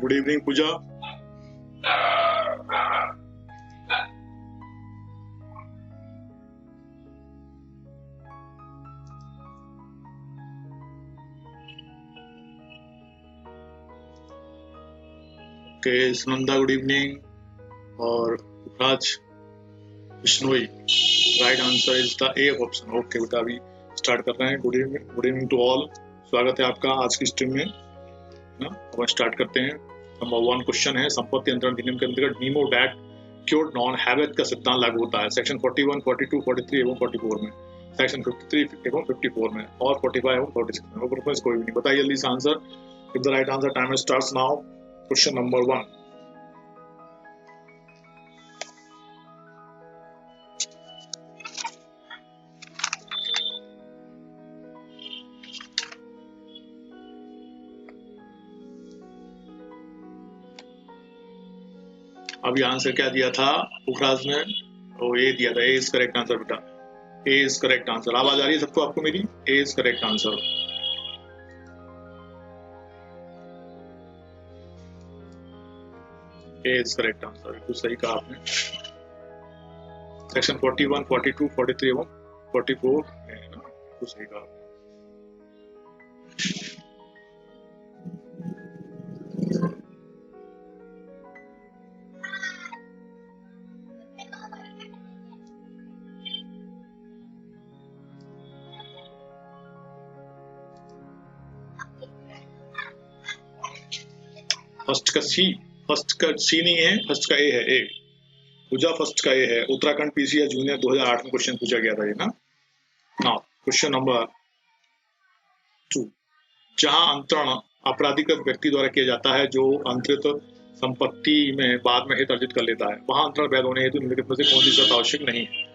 Good evening Pooja. Okay Sunanda good evening और Raj Vishnoi right answer is the A option. Okay बेटा अभी start कर रहे हैं। गुड इवनिंग टू ऑल, स्वागत है आपका आज की स्ट्रीम में ना। अब स्टार्ट करते हैं। नंबर 1 क्वेश्चन है संपत्ति अंतरण अधिनियम के अंतर्गत नीमो डैट क्योर नॉन हैवेट का सिद्धांत लागू होता है सेक्शन 41, 42, 43 एवं 44 में, सेक्शन 53 एवं 54 में और 45 एवं 46 में। प्रोफेसर कोई भी नहीं बताइए जल्दी से answer. Give the right answer, time starts now. Question number 1। अभी आंसर क्या दिया था पुखराज ने? वो ए दिया था, ए इज करेक्ट आंसर बेटा, ए इज करेक्ट आंसर। आवाज आ रही है सबको आपको मेरी? A is correct answer. A is correct answer, बिल्कुल सही कहा आपने। सेक्शन 41, 42, 43 एवं 44 है ना, बिल्कुल सही कहा। फर्स्ट का सी नहीं है, फर्स्ट का ए है। ए पूजा फर्स्ट का ए है। उत्तराखंड पीसीएस जूनियर 2008 में क्वेश्चन पूछा गया था ये ना। Now question number 2। जहां अंतरण अपराधिकृत व्यक्ति द्वारा किया जाता है जो अंतरित संपत्ति में बाद में हित अर्जित कर लेता है, वहां अंतरण वैध होने हेतु निम्नलिखित में से कौन सी शर्त आवश्यक नहीं है?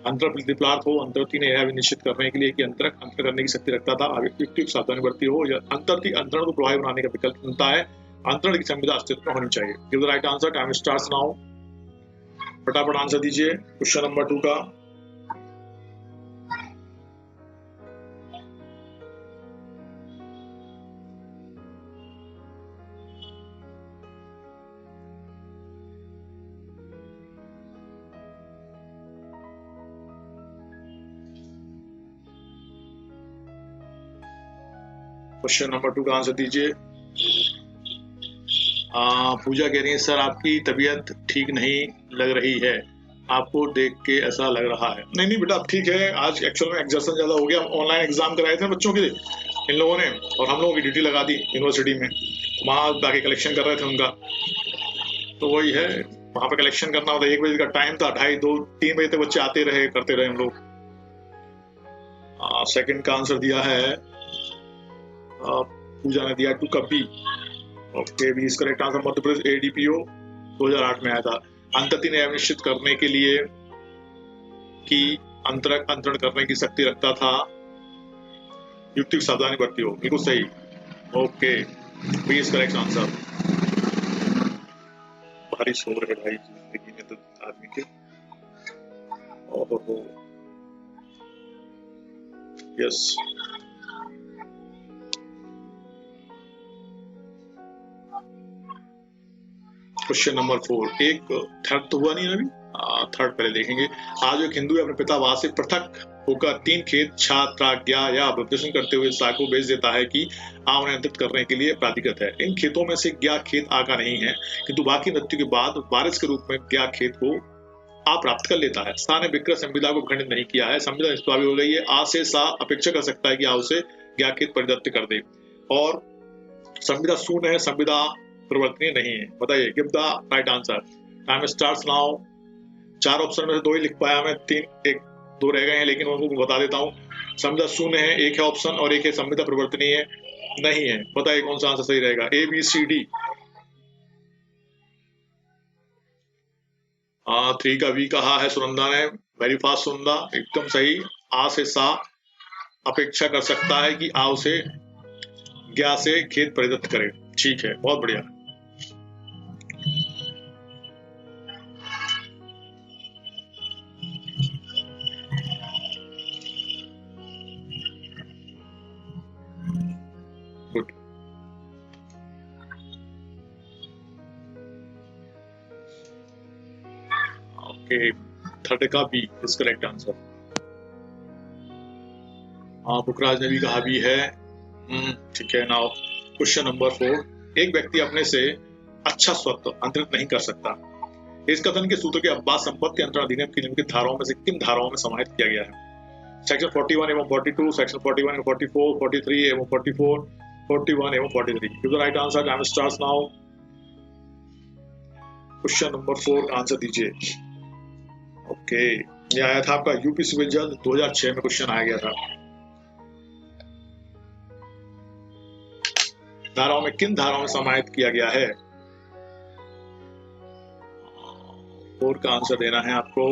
अंतर प्रतिप्लार्थ हो, अंतरती ने यह निश्चित करने के लिए कि अंतरक अंतर करने की शक्ति रखता था, युक्ति सावधानी बरती हो, या अंतरती अंतरण को प्रभावी बनाने का विकल्प चुनता है, अंतरण की संविदा अस्तित्व में होनी चाहिए। Give the right answer, time starts now. फटाफट आंसर दीजिए क्वेश्चन नंबर 2 का। क्वेश्चन नंबर 2 का आंसर दीजिए। पूजा कह रही है सर आपकी तबीयत ठीक नहीं लग रही है, आपको देख के ऐसा लग रहा है। नहीं बेटा अब ठीक है। आज एक्चुअल में एग्जर्शन ज्यादा हो गया। ऑनलाइन एग्जाम कराए थे बच्चों के इन लोगों ने, और हम लोगों की ड्यूटी लगा दी यूनिवर्सिटी में, वहां जाके कलेक्शन कर रहे थे उनका। तो वही है, वहां पे कलेक्शन करना होता है। 1 बजे का टाइम था, 2:30, 2, 3 बजे तक बच्चे आते रहे, करते रहे हम लोग। सेकंड का आंसर दिया है पूजा ने दिया 2 का B. Okay B is correct answer. Madhya Pradesh ADPO 2008 में आया था। अंतरती ने निश्चित करने के लिए कि अंतरक अंतरण करने की शक्ति रखता था, युक्ति की सावधानी बरती हो, बिल्कुल सही। Okay B is correct answer. बारिश हो रही है भाई जिंदगी में तो आदमी के। ओहो यस। Question number 4। एक थर्ड तो हुआ नहीं अभी, थर्ड पहले देखेंगे। आज एक हिंदू अपने पिता वास से पृथक होकर 3 खेत छात्राज्ञा या प्रदर्शन करते हुए साको बेच देता है कि उन्हें अंतरित करने के लिए प्राधिकृत है। इन खेतों में से ज्ञा खेत आ का नहीं है, किंतु बाकी मृत्यु के बाद वारिस के रूप में ज्ञा खेत को आ प्राप्त कर लेता है। सा ने विक्रय संविदा को खंडित नहीं किया है, संविदा निष्प्रभावी हो गई है। आ से सा अपेक्षा कर सकता है कि आ उसे ज्ञा खेत परिदत्त कर दे, और संविदा शून्य है, संविदा परिवर्तनीय नहीं है। बताइए give the right answer, time starts now. 4 option में से 2 ही लिख पाया मैं, 2 रह गए हैं, लेकिन उनको बता देता हूँ। संविदा शून्य है, एक है ऑप्शन, और एक है संविदा परिवर्तनीय नहीं है। बताइए कौन सा आंसर सही रहेगा? A B C D. 3 का वी कहा है सुनंदा ने, वेरी फास्ट सुनंदा, एकदम सही। आ से सा अपेक्षा कर सकता है कि आ उसे ज्ञा से खेत परिदत्त करे। ठीक है, बहुत बढ़िया। ओके, थर्ड का बी इज करेक्ट आंसर। हाँ, पुखराज ने भी कहा भी है। ठीक है। नाउ क्वेश्चन नंबर 4, एक व्यक्ति अपने से अच्छा स्वत्व अंतरित नहीं कर सकता। इस कथन के सूत्र के अपवाद संपत्ति अंतरण अधिनियम की निम्नलिखित धाराओं में से किन धाराओं में समाहित किया गया है? सेक्शन 41 एवं 42, सेक्शन 41 एवं 44, 43 एवं 44, 41 एवं 43। Give the right answer. Time starts now. Question number 4 का आंसर दीजिए। ओके, ये आया था आपका यूपी सिविल जज 2006 में क्वेश्चन आया गया था। धाराओं में किन धाराओं में समाहित किया गया है? 4 का आंसर देना है आपको।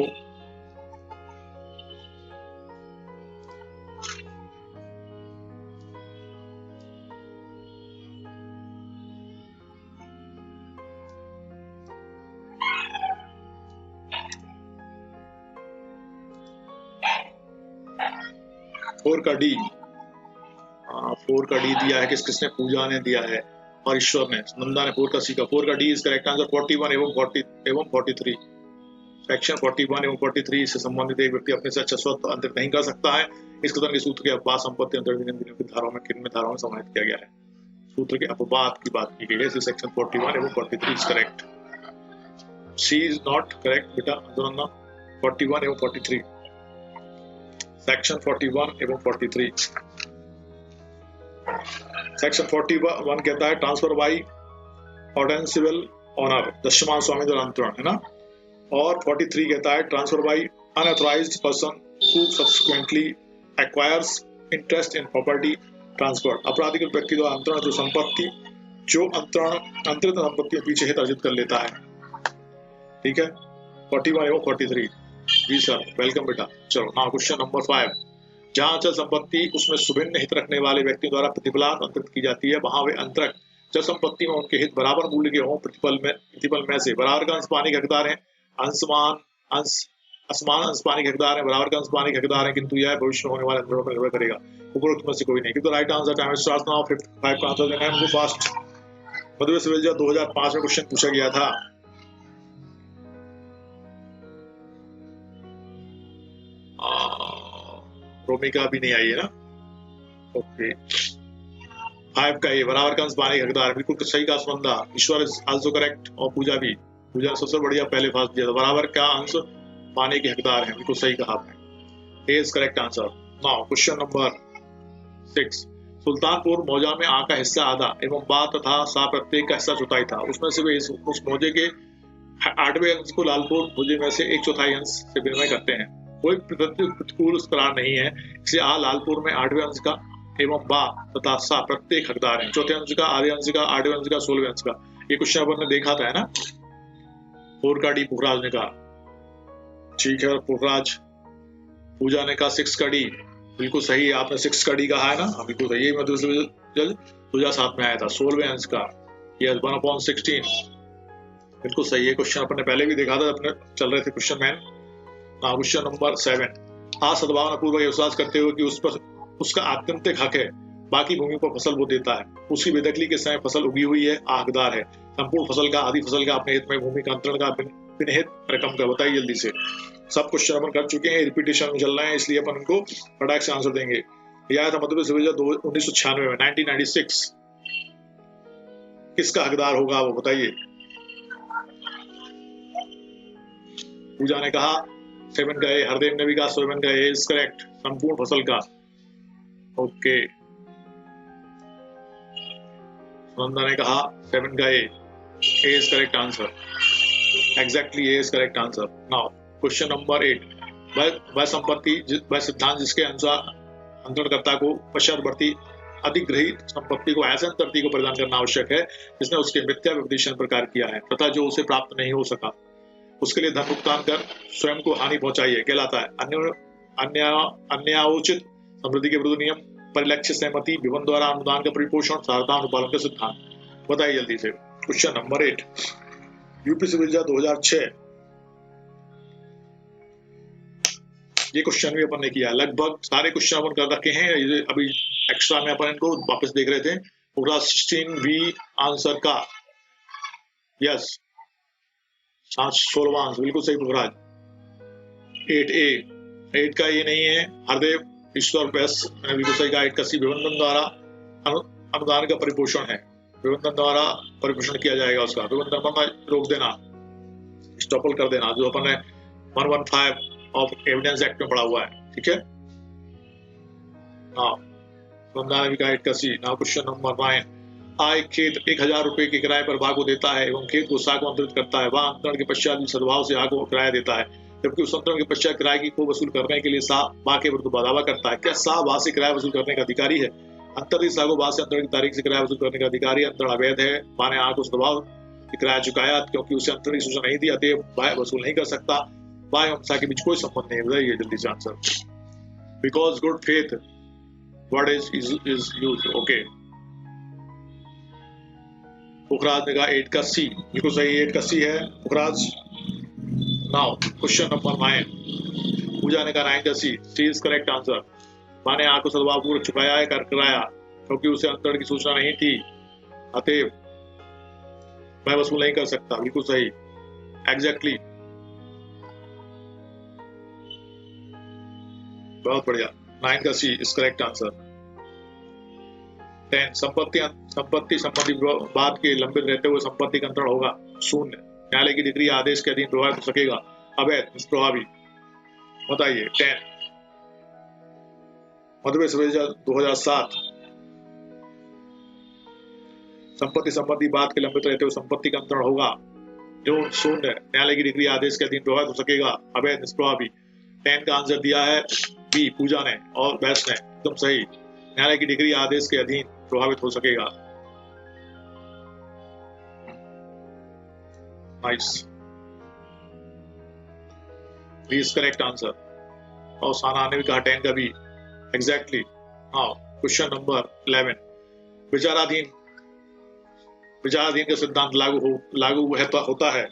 फोर का डी, 4 का डी दिया है किसने? पूजा ने दिया है और ईश्वर ने, नंदा ने 4 का सी का। 4 का डी इज करेक्ट आंसर। 41 एवं 43, सेक्शन 41 एवं 43 से संबंधित एक व्यक्ति अपने से अच्छा स्वत्व अंतरित नहीं कर सकता है। इस कथन के सूत्र के अपवाद संपत्ति अंतरण अधिनियम की धाराओं में किन धाराओं में समाहित किया गया है? सूत्र के अपवाद की बात की गई है। सेक्शन 41 एवं 43 is correct. C is not correct बेटा, 41 एवं 43, सेक्शन 41 एवं 43। सेक्शन 41 कहता है ट्रांसफर बाई ऑर्डेंसिबल ऑनर, दृश्यमान स्वामित्व अंतरण, है ना। और 43 कहता है transfer by unauthorized person who subsequently acquires interest in property transfer. अपराधिकृत व्यक्ति द्वारा अंतरण जो अंतरित संपत्ति में पीछे हित अर्जित कर लेता है। ठीक है, 41 एवं 43। जी सर, वेलकम बेटा। चलो हाँ, क्वेश्चन नंबर 5, जहाँ अचल संपत्ति उसमें सुभिन्न हित रखने वाले व्यक्तियों द्वारा प्रतिफलात अंतरित की जाती है, वहां वे अंतरक जब संपत्ति में उनके हित बराबर मूल्य के हों, प्रतिफल में से बराबर का अंश पाने के हकदार हैं, असमान अंश पाने के हकदार हैं, बराबर का अंश पाने के हकदार हैं, किंतु यह भविष्य में होने वाले अंतरों पर निर्भर करेगा। उपरोक्त में से कोई नहीं। तो right answer. Time starts now. 5 का आंसर देना है हमको फास्ट। मध्य सिविल जज 2005 में क्वेश्चन पूछा गया था। रोमिका भी नहीं आई है ना। ओके, 5 का ये बराबर का अंश पाने के हकदार, बिल्कुल सही का संबंधा। ईश्वर इज आल्सो करेक्ट और पूजा भी। पूजा सबसे बढ़िया पहले फास्ट दिया था। बराबर का अंश पाने के हकदार है, बिल्कुल सही कहा आपने। A is correct answer. Now question number 6, Sultanpur मौजा में आ का हिस्सा आधा एवं बा तथा सा प्रत्येक का हिस्सा चौथाई था। उसमें से वे उस मौजे के 8वें अंश को लालपुर मौजे में से 1/4 अंश से विनिमय करते हैं। कोई प्रतिकूल करार नहीं है, इसलिए आ लालपुर में 8वें अंश का एवं बा तथा सा प्रत्येक हकदार है। चौथे अंश का, आधे अंश का, 8वें अंश का, 16वें अंश का। ये क्वेश्चन अपन ने देखा था, है ना। 4 का डी पुखराज ने कहा। ठीक है, पुखराज। पूजा ने कहा 6 का डी, बिल्कुल सही है। आपने 6 का डी कहा है ना, बिल्कुल सही है। मध्य सिविल जज 2007 में आया था। 16वें अंश का, यस, 1/16, बिल्कुल सही है। क्वेश्चन अपन ने पहले भी देखा था, अपने चल रहे थे क्वेश्चन मैन। क्वेश्चन नंबर 7, आज सद्भावना पूर्वक विश्वास करते हुए कि उस पर उसका आत्यंतिक हक है, बाकी भूमि पर फसल वो देता है, उसकी बेदखली के समय फसल उगी हुई है, हकदार है। संपूर्ण फसल का, आधी फसल का, अपने हित में भूमि का अंतरण का, विनिहित रकम का। बताइए जल्दी से। सब क्वेश्चन अपन कर चुके हैं, रिपीटेशन में चल रहे हैं, इसलिए अपन इनको फटाक से आंसर देंगे। यह था मध्य सिविल जज 1996 में, 1996। किसका हकदार होगा वो बताइए। पूजा ने कहा 7 का ए, हरदेव ने भी कहा 7 का ए इज करेक्ट, संपूर्ण फसल का। ओके, सुनंदा ने कहा 7 का A is correct answer. Exactly A is correct answer. Now question number 8, वह संपत्ति, वह सिद्धांत जिसके अनुसार अंतरणकर्ता को पश्चातवर्ती अधिग्रहित संपत्ति को ऐसे अंतर्ती को प्रदान करना आवश्यक है जिसने उसके मिथ्या विपदेशन प्रकार किया है तथा जो उसे प्राप्त नहीं हो सका, उसके लिए धन भुगतान कर स्वयं को हानि पहुंचाई है, कहलाता है अन्यायोचित समृद्धि के विरुद्ध नियम, परिलक्ष्य सहमति, विवन द्वारा अनुदान का परिपोषण, सारता अनुपालन का सिद्धांत। बताइए जल्दी से। क्वेश्चन नंबर 8, यूपी सिविल जज 2006। ये क्वेश्चन भी अपन ने किया, लगभग सारे क्वेश्चन अपन कर रखे हैं। अभी एक्स्ट्रा में अपन इनको वापस देख रहे थे। पूरा 16V आंसर का, यस, 16वां आंसर, बिल्कुल सही पुखराज। 8A, 8 का ये नहीं है, हरदेव ईश्वर व्यास, मैंने बिल्कुल सही कहा। 8 का सी, विबंधन द्वारा अनुदान का परिपोषण है, विबंधन द्वारा परिपोषण किया जाएगा उसका। विबंधन मतलब रोक देना, स्टॉपल कर देना, जो अपन ने 115 ऑफ एविडेंस एक्ट में पढ़ा हुआ है, ठीक है। हाँ, बंदा ने भी कहा 8 का सी। नाउ क्वेश्चन नंबर 9, एक खेत 1000 रुपए के किराए पर बा को देता है एवं खेत को सा को अंतरित करता है। बा अंतरण के पश्चात भी सद्भाव से आ को किराया देता है, जबकि उस अंतरण के पश्चात किराए की को वसूल करने के लिए सा बा के विरुद्ध दावा करता है। क्या सा बा से किराया वसूल करने का अधिकारी है? अंतर सा को बा से अंतरण की तारीख से किराया वसूल करने का अधिकारी। अंतरण अवैध है, बा ने आ को सद्भाव किराया चुकाया क्योंकि उसे अंतरण की सूचना नहीं दी, अतः बा वसूल नहीं कर सकता। बा एवं सा के बीच कोई संबंध नहीं। बताइए जल्दी से answer. Because good faith word is used, okay. Pukhraj ने कहा 8 का सी, बिल्कुल सही, 8 का सी है पुखराज। नाउ क्वेश्चन नंबर 9, पूजा ने कहा 9 का सी, सी इज करेक्ट आंसर। माने आ को सद्भावपूर्वक चुकाया है, कर कराया क्योंकि उसे अंतरण की सूचना नहीं थी, अतः मैं वसूल नहीं कर सकता, बिल्कुल सही, एग्जैक्टली, बहुत बढ़िया। 9 का सी इज करेक्ट आंसर। 10, संपत्ति संबंधी बात के लंबित रहते हुए संपत्ति का अंतरण होगा शून्य। न्यायालय की डिग्री आदेश के अधीन प्रभावित हो सकेगा, अवैध, निष्प्रभावी। बताइए 10, मध्यप्रदेश विभाजन 2007, संपत्ति संबंधी बात के लंबित रहते हुए संपत्ति का अंतरण होगा जो शून्य, न्यायालय की डिग्री आदेश के अधीन प्रभावित हो सकेगा, अवैध, निष्प्रभावी। 10 का आंसर दिया है बी, पूजा ने और बैस ने, एकदम सही। न्यायालय की डिग्री आदेश के अधीन प्रभावित हो सकेगा। Nice, B is correct answer. और साना ने भी कहा 10 का बी, एग्जैक्टली। हाँ, क्वेश्चन नंबर 11, विचाराधीन का सिद्धांत लागू होता है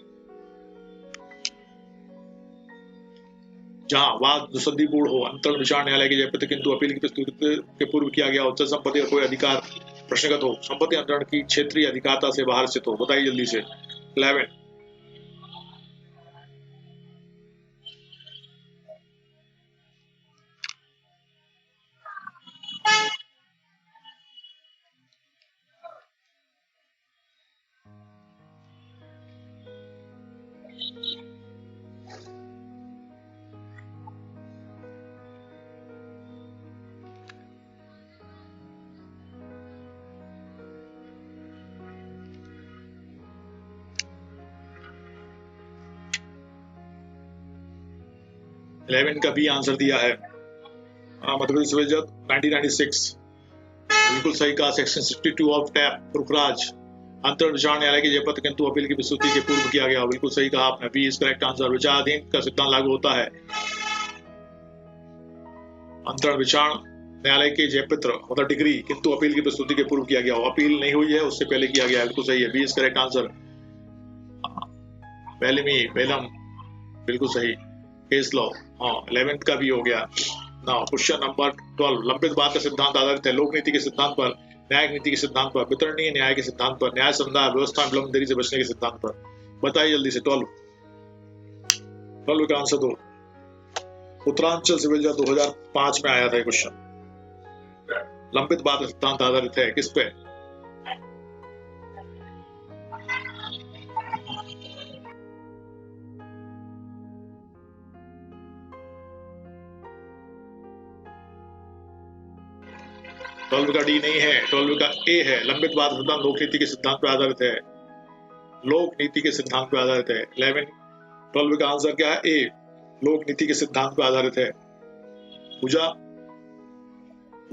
जहां वाद दुसंधिपूर्ण हो, अंतरण विचार न्यायालय की जयपत्र किंतु अपील की प्रस्तुति के पूर्व किया गया हो, चल संपत्ति का कोई अधिकार प्रश्नगत हो, संपत्ति अंतरण की क्षेत्रीय अधिकारता से बाहर स्थित हो। बताइए जल्दी से। 11, का बी आंसर दिया है। मध्य प्रदेश विभाजन 1996, बिल्कुल सही कहा। सेक्शन 62 ऑफ टैप पुखराज, अंतरण विचार न्यायालय की जयपत्र किंतु अपील की प्रस्तुति के पूर्व किया गया, बिल्कुल सही कहा आपने, बी इज करेक्ट आंसर। विचाराधीन का सिद्धांत लागू होता है अंतरण विचार न्यायालय के जयपत्र मतलब डिग्री किंतु अपील की प्रस्तुति के पूर्व किया गया हो, अपील नहीं हुई है उससे पहले किया गया है, बिल्कुल सही है, बी इज करेक्ट आंसर। वेलम, बिल्कुल सही, केस लॉ। हाँ, 11th का भी हो गया। नाउ क्वेश्चन नंबर 12, लंबित बात का सिद्धांत आधारित है लोक नीति के सिद्धांत पर, न्यायिक नीति के सिद्धांत पर, वितरणीय न्याय के सिद्धांत पर, न्याय संधान व्यवस्था में विलंब देरी से बचने के सिद्धांत पर। बताइए जल्दी से। 12 का आंसर दो। उत्तरांचल सिविल जज 2005 में आया था क्वेश्चन। लंबित बात का सिद्धांत आधारित है किस पे? ट्वेल्व का डी नहीं है, 12 का ए है। लंबित बात सिद्धांत लोक नीति के सिद्धांत पर आधारित है, लोक नीति के सिद्धांत पर आधारित है। 12 का आंसर क्या है? ए, लोक नीति के सिद्धांत पर आधारित है। पूजा,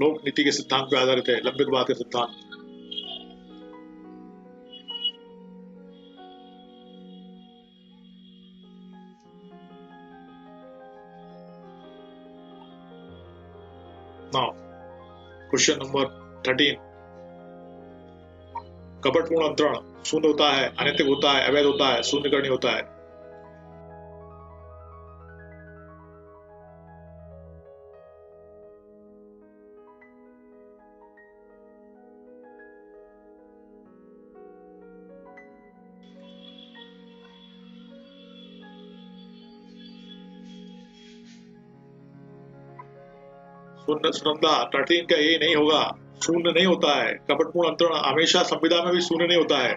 लोक नीति के सिद्धांत पर आधारित है लंबित बात का सिद्धांत। नाउ क्वेश्चन नंबर 13, कपटपूर्ण अंतरण शून्य होता है, अनैतिक होता है, अवैध होता है, शून्यकर्णी होता है। सुनंदा 13 का ये नहीं होगा, शून्य नहीं होता है। कपटपूर्ण अंतरण हमेशा संविदा में भी शून्य नहीं होता है,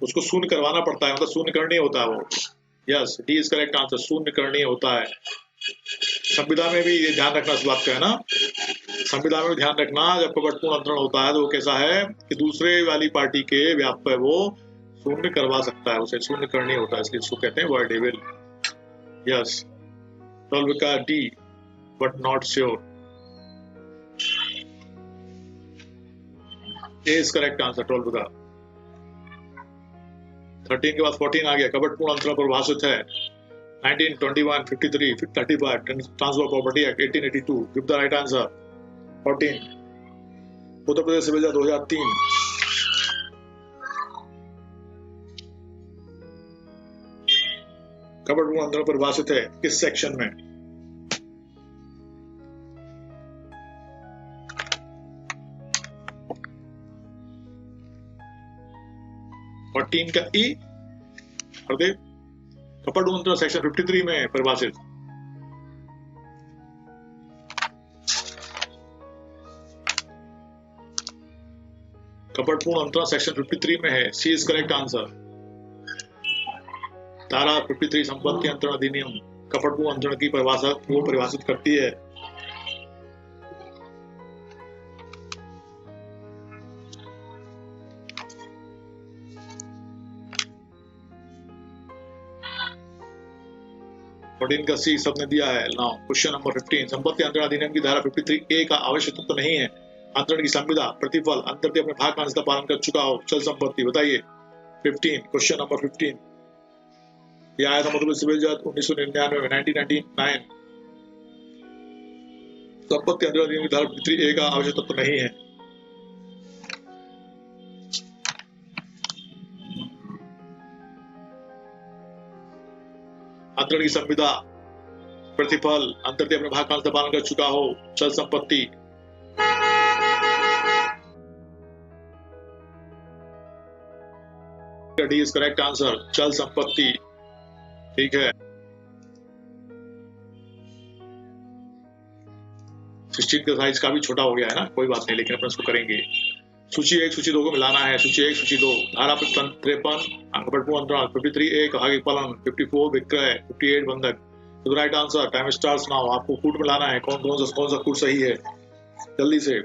उसको शून्य करवाना पड़ता है, मतलब शून्य करणीय होता है वो। Yes, D is correct answer, शून्य करणीय होता है। संविदा में भी ये ध्यान रखना इस बात का है ना, संविदा में भी ध्यान रखना, जब कपटपूर्ण अंतरण होता है तो वो कैसा है कि दूसरे वाली पार्टी के व्याप पर वो शून्य करवा सकता है, उसे शून्य करणीय होता है, इसलिए इसको कहते हैं वर्ड डेविल। यस, 12 का D, but not sure. A is correct answer, 12 का। 13 के बाद 14 आ गया, कपटपूर्ण अंतरण परिभाषित है 19, 21, 53, 35, transfer property act 1882। Give the right answer. 14, Uttar Pradesh civil जज 2003। कपटपूर्ण अंतरण परिभाषित है किस सेक्शन में? और 3 का ई, हरदेव, कपटपूर्ण अंतरण सेक्शन 53 में परिभाषित। कपटपूर्ण अंतरण सेक्शन 53 में है, सी इज करेक्ट आंसर। धारा 53 संपत्ति अंतरण अधिनियम कपटपूर्ण अंतरण की परिभाषा को परिभाषित करती है। का सी सबने दिया है। नाउ क्वेश्चन नंबर 15, संपत्ति अंतरण अधिनियम की धारा 53A का आवश्यक तत्व तो नहीं है। अंतरण की संविदा, प्रतिफल, अंतर्ती अपने भाग का अंश का पालन कर चुका हो, चल संपत्ति। बताइए 15, क्वेश्चन नंबर 15। यह आया था मध्य प्रदेश सिविल जज 1999 में, 1999। संपत्ति अंतरण अधिनियम की धारा 53A का आवश्यक तत्व तो नहीं है। अंतरण की संविदा, प्रतिफल, अंतर्ती अपने भाग का अंश का पालन कर चुका हो, चल संपत्ति। डी इज करेक्ट आंसर, चल संपत्ति। ठीक है, 16 का साइज काफी छोटा हो गया है ना, कोई बात नहीं, लेकिन अपन इसको करेंगे। सूची 1 सूची 2 को मिलाना है, सूची 1 सूची 2। धारा 53 कपटपूर्ण अंतरण, 53A भाग पालन, 54 विक्रय, 58 बंधक। तो right answer, time starts now. आपको कूट मिलाना है, कौन सा कूट सही है, जल्दी से।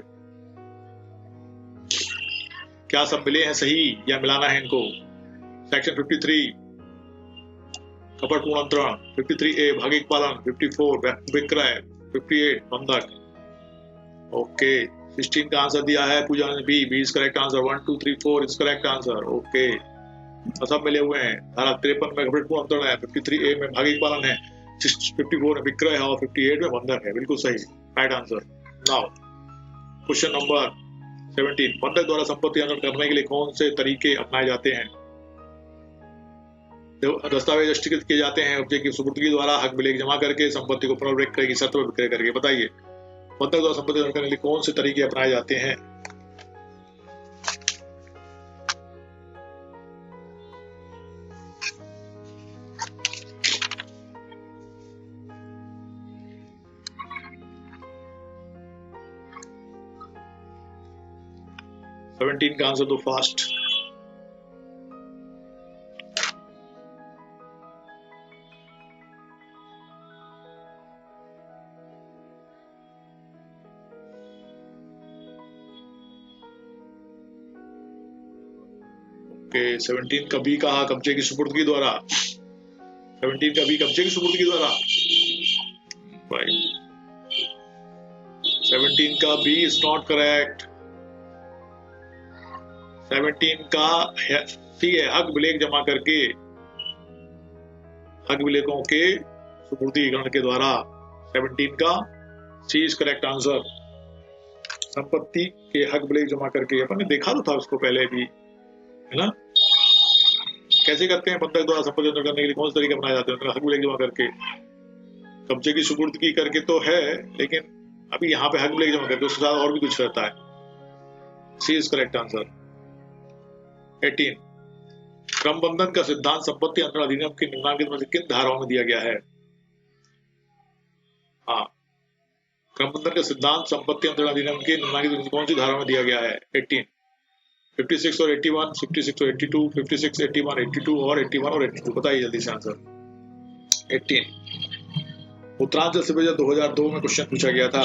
क्या सब मिले हैं सही या मिलाना है इनको? सेक्शन 53 कपटपूर्ण अंतरण, 53A भागिक पालन, 54 विक्रय, 58 बंधक। ओके, 16 का आंसर दिया है पूजा ने B is correct answer. 1 2 3 4 is correct answer. Okay, सब मिले हुए हैं। धारा 53 में कपटपूर्ण अंतरण है, 53A में भागिक पालन है, 54 में विक्रय है और 58 में बंधक है। बिल्कुल सही, right answer. Now question number 17, बंधक द्वारा संपत्ति अंतरण करने के लिए कौन से तरीके अपनाए जाते हैं? दस्तावेज हस्ताक्षरित किए जाते हैं, उपजे की सुपुर्दगी द्वारा, हक विलेख जमा करके, संपत्ति को पुनर्विक्रय की शर्त पर विक्रय करके। बताइए बंधक द्वारा संपत्ति अंतरण करने के लिए कौन से तरीके अपनाए जाते हैं? सेवनटीन का आंसर दो फास्ट। ओके, 17 का बी कहा, कब्जे की सुपुर्दगी द्वारा। 17 का बी कब्जे की सुपुर्दगी द्वारा। 17 का बी इज नॉट करेक्ट। 17 का सी है, हक विलेख जमा करके, हक विलेखों के सुपुर्दीकरण के द्वारा। 17 का सी इज करेक्ट आंसर। संपत्ति के हक विलेख जमा करके, अपन ने देखा तो था उसको पहले भी, है ना, कैसे करते हैं बंधक द्वारा संपत्ति अंतरण करने के लिए कौन से तरीके अपनाए जाते हैं? हक विलेख जमा करके, कब्जे की सुपुर्दगी करके तो है, लेकिन अभी यहाँ पे हक विलेख जमा करके उसके साथ और भी कुछ रहता है। सी इज करेक्ट आंसर। 18, क्रमबंधन का सिद्धांत संपत्ति अंतरण अधिनियम की निम्नलिखित में से किन धाराओं में दिया गया है? हाँ, क्रमबंधन का सिद्धांत संपत्ति अंतरण अधिनियम के निम्नलिखित कौन सी धारा में दिया गया है? 18, 56 और 81, 56 और 82, 56, 81, 82 और 81 और 82। बताइए जल्दी से आंसर। 18 उत्तरांचल सिविल 2002 में क्वेश्चन पूछा गया था।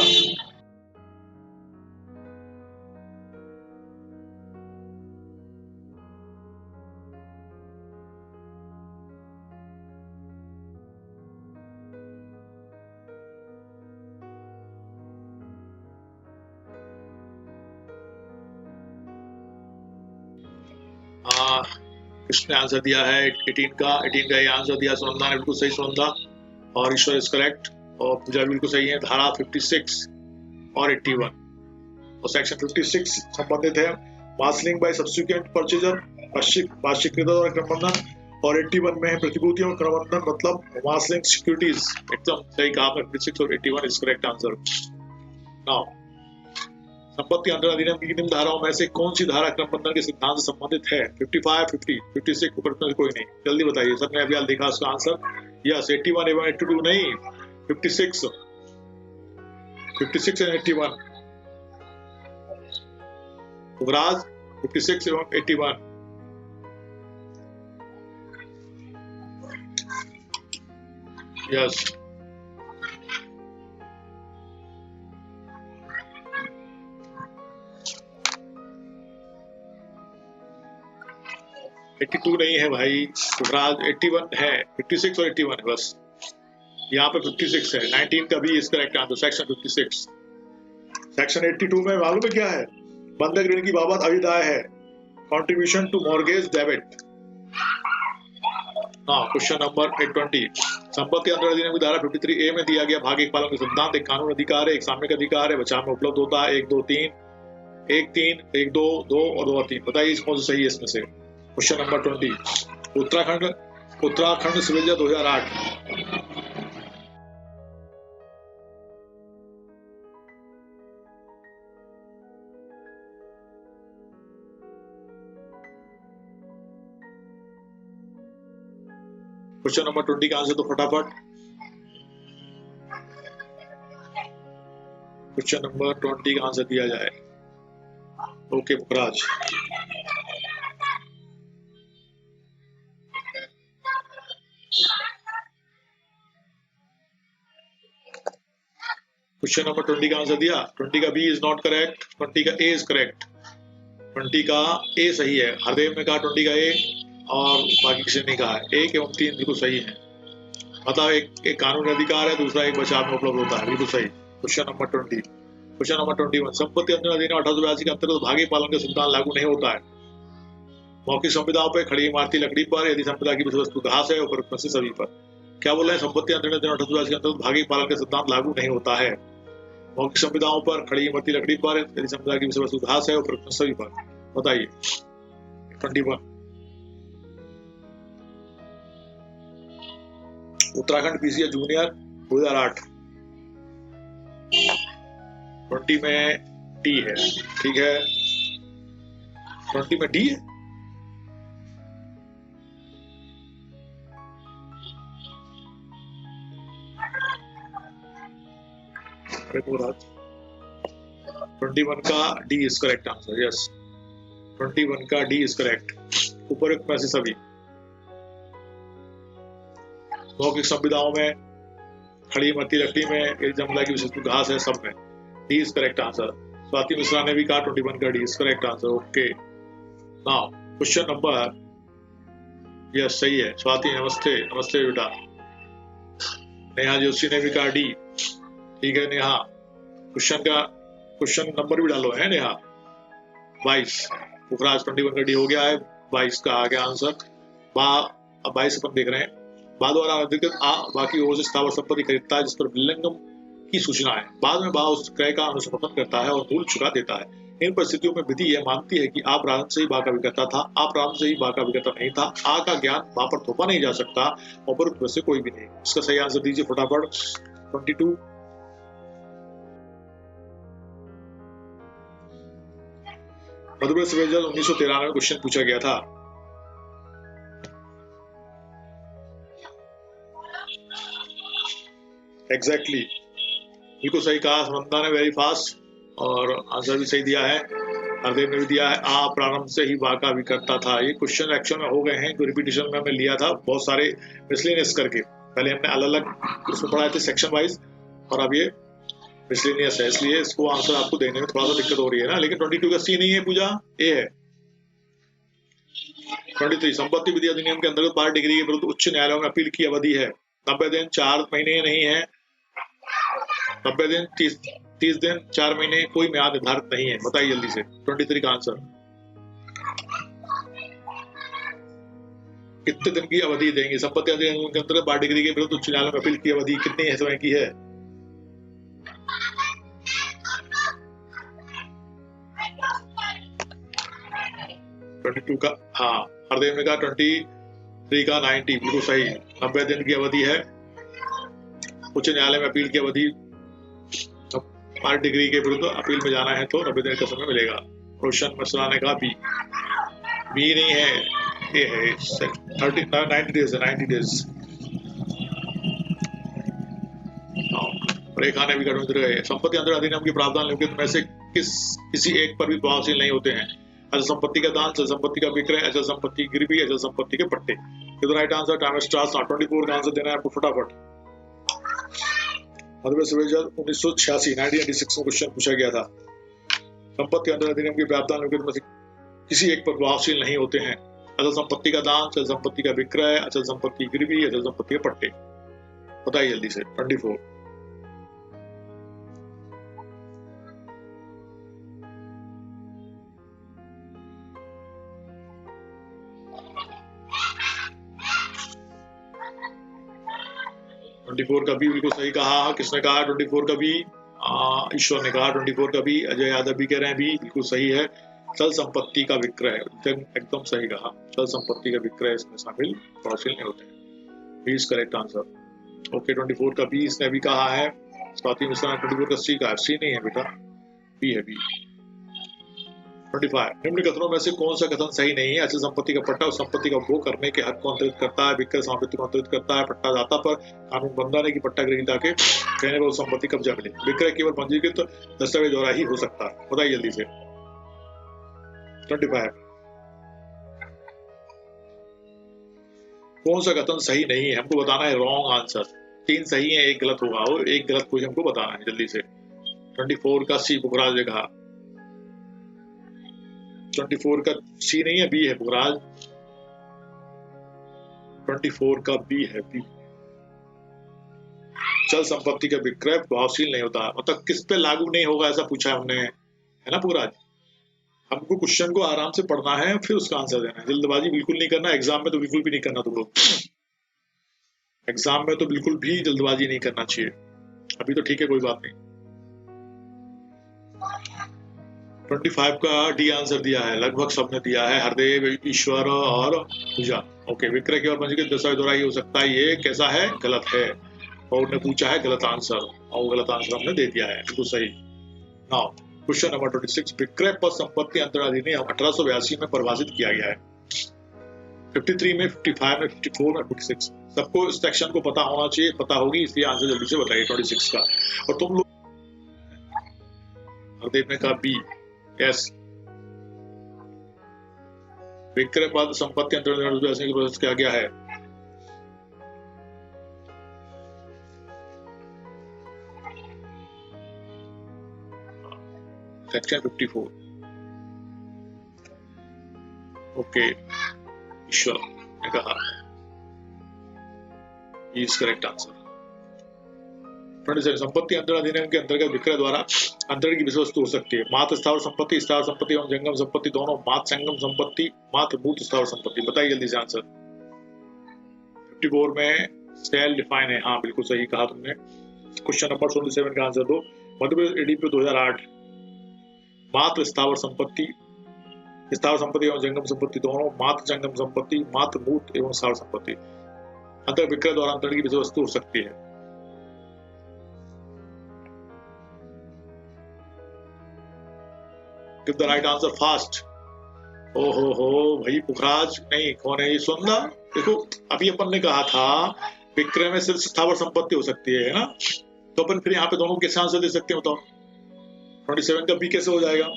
किसने आंसर दिया है 18 का ये आंसर दिया सुनंदा ने, बिल्कुल सही सुनंदा। और ईश्वर इज करेक्ट और पूजा बिल्कुल सही है। धारा 56 और 81 और सेक्शन 56 संबंधित है मार्शलिंग बाय सब्सिक्वेंट परचेजर, वार्षिक खरीदार और क्रमबंधन, और 81 में है प्रतिभूतियों क्रमबंधन मतलब मार्शलिंग सिक्योरिटीज। एकदम सही कहा आपने, 56 और 81 इज करेक्ट आंसर। नाउ संपत्ति अंतरण अधिनियम की निम्न धाराओं में से कौन सी धारा क्रमबंधन के सिद्धांत से संबंधित है? 55, 50, 56 ऊपर में कोई नहीं, जल्दी बताइए। सबने अभी देखा उसका आंसर। यस 81 एवं 82 नहीं, 56 एंड 81। युवराज 56 एवं 81। यस 82 नहीं है भाई युवराज, 81 है। 56 और 81 है बस, यहाँ पे 56 है। 19 का भी इस करेक्ट आंसर, सेक्शन 56। सेक्शन 82 में मालूम है क्या है? बंधक ऋण की बाबत अभिदाय है, कंट्रीब्यूशन टू मॉर्गेज डेबिट। हाँ क्वेश्चन नंबर 820 संपत्ति अंतरण अधिनियम की धारा 53A में दिया गया भाग एक पालन के सिद्धांत एक कानून अधिकार है, एक सामयिक अधिकार है, बचाव में उपलब्ध होता है। 1, 2, 3, 1, 3, 1, 2, 2 और 2 और 3। बताइए कौन सा सही है इसमें से? Question number 20 Uttarakhand civil 2008। Question number 20 का आंसर तो फटाफट। क्वेश्चन नंबर 20 का आंसर दिया जाए। ओके पुखराज। क्वेश्चन नंबर 20 का आंसर दिया। 20 का बी इज नॉट करेक्ट, 20 का ए इज करेक्ट। 20 का ए सही है, हरदेव ने कहा 20 का ए और बाकी किसी ने कहा। 1 एवं 3 बिल्कुल सही है। मतलब एक कानूनी अधिकार है, दूसरा एक बचाव में उपलब्ध होता है, बिल्कुल सही। Question number 20। क्वेश्चन नंबर 21 संपत्ति अंतरण अधिनियम 1882 के अंतर्गत भागी पालन का सिद्धांत लागू नहीं होता है। मौखिक संविदाओं पर, खड़ी इमारती लकड़ी पर, यदि संपदा की विषय वस्तु घास है, उपरोक्त से सभी पर। क्या बोल रहे हैं? संपत्ति अंतरण अधिनियम 1882 के अंतर्गत भागी पालन का सिद्धांत लागू नहीं होता है। मौखिक संविदाओं पर, खड़ी इमारती लकड़ी पर, यदि संपदा की विषय वस्तु घास है, उपरोक्त सभी पर। बताइए 21। Uttarakhand PCA junior 2008। 20 में डी है, ठीक है। 20 में डी है। अरे 21 का D is correct answer. Yes 21 का डी इज करेक्ट। उपरोक्त में से सभी। मौखिक संविदाओं में, खड़ी इमारती लकड़ी में, जमला की विशिष्ट घास है, सब में D is correct answer. Swati Mishra ने भी कहा 21 का D is correct answer. Okay now question number, yes सही है स्वाति, नमस्ते नमस्ते बेटा। नेहा जोशी ने भी कहा डी, ठीक है नेहा। क्वेश्चन नंबर भी डालो है नेहा। 22 पुखराज 21 का डी हो गया है, 22 का आ गया आंसर। अब 22 अपन देख रहे हैं। बाद वाला अधिकृत बाकी ओर से स्थावर संपत्ति खरीदता है जिस पर विलंगम की सूचना है। बाद में बा उस क्रय का अनुसमर्थन करता है और मूल चुका देता है। इन परिस्थितियों में विधि यह मानती है कि आ प्रारंभ से ही बा का विक्रेता था, आ प्रारंभ से ही बा का विक्रेता नहीं था, आ का ज्ञान बा पर थोपा नहीं जा सकता, उपरोक्त में से कोई भी नहीं। इसका सही आंसर दीजिए फटाफट। 22 मधुबन सिविल 1993 में क्वेश्चन पूछा गया था। एग्जैक्टली बिल्कुल सही कहा सुनंदा ने, वेरी फास्ट, और आंसर भी सही दिया है। हरदेव ने भी दिया है आ प्रारंभ से ही वाका भी करता था। ये क्वेश्चन एक्चुअल में हो गए हैं, रिपीटिशन में हमने लिया था बहुत सारे मिसलेनियस करके। पहले हमने अलग अलग उसमें पढ़ाए थे सेक्शन वाइज, और अब ये मिसलेनियस है, इसलिए इसको आंसर आपको देने में थोड़ा सा दिक्कत हो रही है ना। लेकिन 22 का सी नहीं है पूजा, ए है। 23 संपत्ति विधि अधिनियम के अंतर्गत 12 डिग्री के विरुद्ध उच्च न्यायालयों में अपील की अवधि है 90 दिन, 4 महीने नहीं है। 90 दिन, 30 दिन, 4 महीने, कोई म्याद निर्धारित नहीं है। बताइए जल्दी से 23 का आंसर। कितने दिन की अवधि देंगे? संपत्ति अधिनियम के अंतर्गत 12 डिग्री के विरुद्ध उच्च न्यायालय में अपील की अवधि कितने समय की है? का हाँ, हरदेव ने कहा 23 का 90, बिल्कुल सही। 90 दिन की अवधि है, उच्च न्यायालय में अपील की अवधि 8 डिग्री के विरुद्ध अपील में जाना है तो 90 दिन का समय मिलेगा। रोशन मिश्रा ने कहा बी नहीं है, ये है 90 डेज है, 90 डेज। रेखा ने भी गए संपत्ति अंतर अधिनियम के प्रावधान निम्नलिखित में से किसी एक पर भी प्रभावशील नहीं होते हैं? अचल संपत्ति का दान, अचल संपत्ति का विक्रय, अचल संपत्ति की गिरवी, अचल संपत्ति के पट्टे। राइट आंसर टाइम स्टार्स 24 का आंसर देना है आपको फटाफट। 1986 1986 में क्वेश्चन पूछा गया था। संपत्ति अंतर अधिनियम के प्रावधान निम्नलिखित में से किसी एक पर प्रभावशील नहीं होते हैं? अचल संपत्ति का दान, अचल संपत्ति का विक्रय, अचल संपत्ति की गिरवी, अचल संपत्ति के पट्टे। बताइए जल्दी से 24। का भी बिल्कुल सही कहा। किसने कहा 24 का भी? ईश्वर ने कहा 24 का भी। अजय यादव भी कह रहे हैं भी, बिल्कुल सही है। चल संपत्ति का विक्रय, एकदम सही कहा। चल संपत्ति का विक्रय इसमें शामिल प्रभावशील नहीं होते हैं। B is correct answer. Okay 24 का बी इसने भी कहा है। स्वाति मिश्रा ने 24 का सी कहा। सी नहीं है बेटा, बी है बी। 25 निम्न कथनों में से कौन सा कथन सही नहीं है? अचल संपत्ति का पट्टा उस संपत्ति का उपभोग करने के हक को अंतरित करता है, विक्रय संपत्ति को अंतरित करता है, पट्टा दाता पर कानून बंधा है कि पट्टा ग्रहीता के कहने पर संपत्ति कब्जा मिले, विक्रय केवल पंजीकृत दस्तावेज द्वारा ही हो सकता है। बताइए जल्दी से 25 कौन सा कथन सही नहीं है? हमको बताना है रॉन्ग आंसर। 3 सही है, 1 गलत होगा, और 1 गलत कुछ हमको बताना है जल्दी से। 24 का सी पुखराज ने कहा। 24 का सी नहीं है, बी है पुखराज। 24 का बी है बी। चल संपत्ति का विक्रय प्रभावशील नहीं होता, मतलब किस पे लागू नहीं होगा ऐसा पूछा है हमने, है ना पुखराज? हमको क्वेश्चन को आराम से पढ़ना है, फिर उसका आंसर देना है। जल्दबाजी बिल्कुल नहीं करना, एग्जाम में तो बिल्कुल भी नहीं करना तुम लोग। एग्जाम में तो बिल्कुल भी जल्दबाजी नहीं करना चाहिए। अभी तो ठीक है, कोई बात नहीं। 25 का डी आंसर दिया है, लगभग सबने दिया है। हरदेव, ईश्वर और पूजा। ओके, विक्रय केवल पंजीकृत दस्तावेज द्वारा ही हो सकता है, ये कैसा है? गलत है। और उन्होंने पूछा है गलत आंसर, और गलत आंसर हमने दे दिया है, बिल्कुल सही। नाउ क्वेश्चन नंबर 26, विक्रय पर संपत्ति अंतर अधिनियम 1882 में परिभाषित किया गया है। 53 में, 55 में, 54 में, 56। सबको इस सेक्शन को पता होना चाहिए, पता होगी, इसलिए आंसर जल्दी से बताइए 26 का। और तुम लोग हरदेव ने कहा बी, यस। विक्रय पर संपत्ति अंतर अधिनियम की प्रोसेस किया गया है। सेक्शन 54। ओके, ईश्वर ने कहा इज करेक्ट आंसर। संपत्ति अंतर अधिनियम के अंतर्गत विक्रय द्वारा अंतर की विषय वस्तु हो सकती है मात्र स्थावर संपत्ति, स्थावर संपत्ति एवं जंगम संपत्ति दोनों, मात्र संगम संपत्ति, मात्र मूर्त स्थावर संपत्ति। बताइए जल्दी से आंसर। 54 में सेल डिफाइन है, हाँ बिल्कुल सही कहा तुमने। क्वेश्चन नंबर 27 का आंसर दो। मध्य प्रदेश एडीपी 2008 मात्र स्थावर संपत्ति, स्थावर संपत्ति एवं जंगम संपत्ति दोनों, मात्र जंगम संपत्ति, मात्र मूर्त एवं स्थावर संपत्ति अंतर विक्रय द्वारा अंतर की विषय वस्तु हो सकती है। Give the right answer fast. ओहो भाई पुखराज नहीं, कौन है ये? सुनना देखो, अभी अपन ने कहा था विक्रय में सिर्फ स्थावर संपत्ति हो सकती है ना, तो अपन फिर यहाँ पे दोनों कैसे आंसर दे सकते हैं बताओ? 27 का बी कैसे हो जाएगा?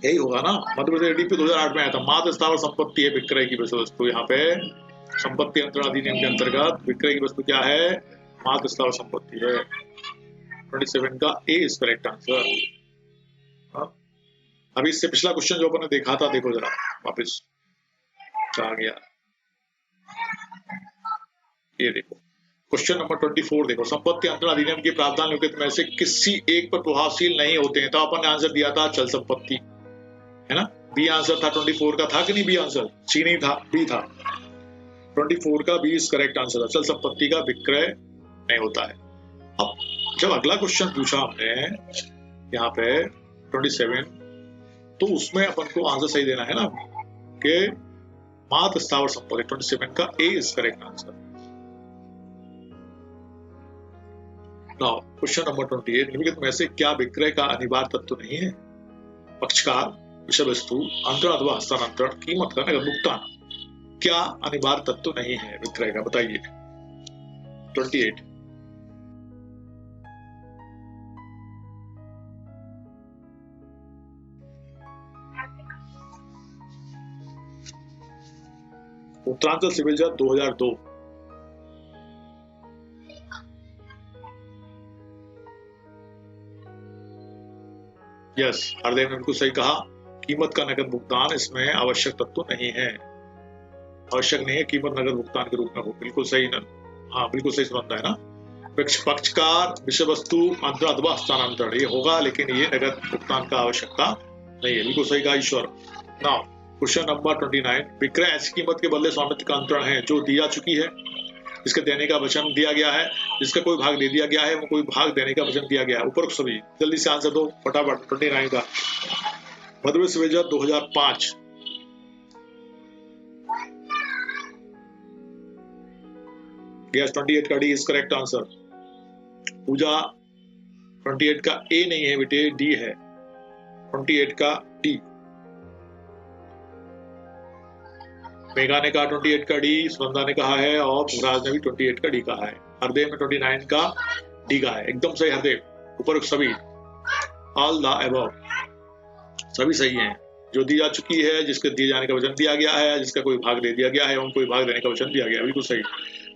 यही होगा ना, मध्य प्रदेश एडीपी 2008 में आया था। मात्र स्थावर संपत्ति है विक्रय की वस्तु। यहाँ पे संपत्ति अंतरण अधिनियम के अंतर्गत विक्रय की वस्तु क्या है? मात्र स्थावर संपत्ति है। 27 का ए इज करेक्ट आंसर। अभी इससे पिछला क्वेश्चन जो अपन ने देखा था, देखो जरा वापस आ गया, ये देखो क्वेश्चन नंबर 24 देखो, संपत्ति अंतरण अधिनियम के प्रावधान निम्नलिखित में से किसी एक पर प्रभावशील नहीं होते हैं। तो अपन ने आंसर दिया था चल संपत्ति, है ना? बी आंसर था 24 का, था कि नहीं? बी आंसर, सी नहीं था, बी था। 24 का बी इज करेक्ट आंसर था, चल संपत्ति का विक्रय नहीं होता है। अब जब अगला क्वेश्चन पूछा हमने यहाँ पे 27, तो उसमें अपन को आंसर सही देना है ना कि मात्र स्थावर संपत्ति। 27 का A is correct answer. Now question number 28, निम्नलिखित में से क्या विक्रय का अनिवार्य तत्व नहीं है? पक्षकार, विषय वस्तु, अंतरण अथवा हस्तांतरण, कीमत का नगद भुगतान, क्या अनिवार्य तत्व नहीं है विक्रय का? बताइए। 28 उत्तरांचल सिविल जज 2002। यस, हरदेव ने बिल्कुल सही कहा, कीमत का नगद भुगतान इसमें आवश्यक तत्व नहीं है। आवश्यक नहीं है कीमत नगद भुगतान के रूप में हो। बिल्कुल सही ना? हाँ बिल्कुल सही समझता है ना। पक्षकार, विषय वस्तु, अंतरण अथवा हस्तांतरण, ये होगा, लेकिन ये नगद भुगतान का आवश्यकता नहीं है। बिल्कुल सही कहा ईश्वर। नाउ क्वेश्चन नंबर 29, विक्रय ऐसी कीमत के बदले स्वामित्व का अंतरण है जो दी जा चुकी है, जिसके देने का वचन दिया गया है, जिसका कोई भाग दे दिया गया है, वो कोई भाग देने का वचन दिया गया है। उपरोक्त सभी जल्दी से आंसर दो फटाफट। 29 का मध्य प्रदेश सिविल जज 2005। यस, 28 का डी इज करेक्ट आंसर। पूजा 28 का ए नहीं है बेटे, डी है। 28 का डी। मेघा ने कहा 28 का डी, सुनंदा ने कहा है, और पुखराज ने भी 28 का डी कहा है। हरदेव ने 29 का डी कहा है। एकदम सही हरदेव। उपरोक्त सभी, ऑल द अबव, सभी सही हैं। जो दी जा चुकी है, जिसके दिए जाने का वचन दिया गया है, जिसका कोई भाग दे दिया गया है, उनको कोई भाग देने का वचन दिया गया है। बिल्कुल सही।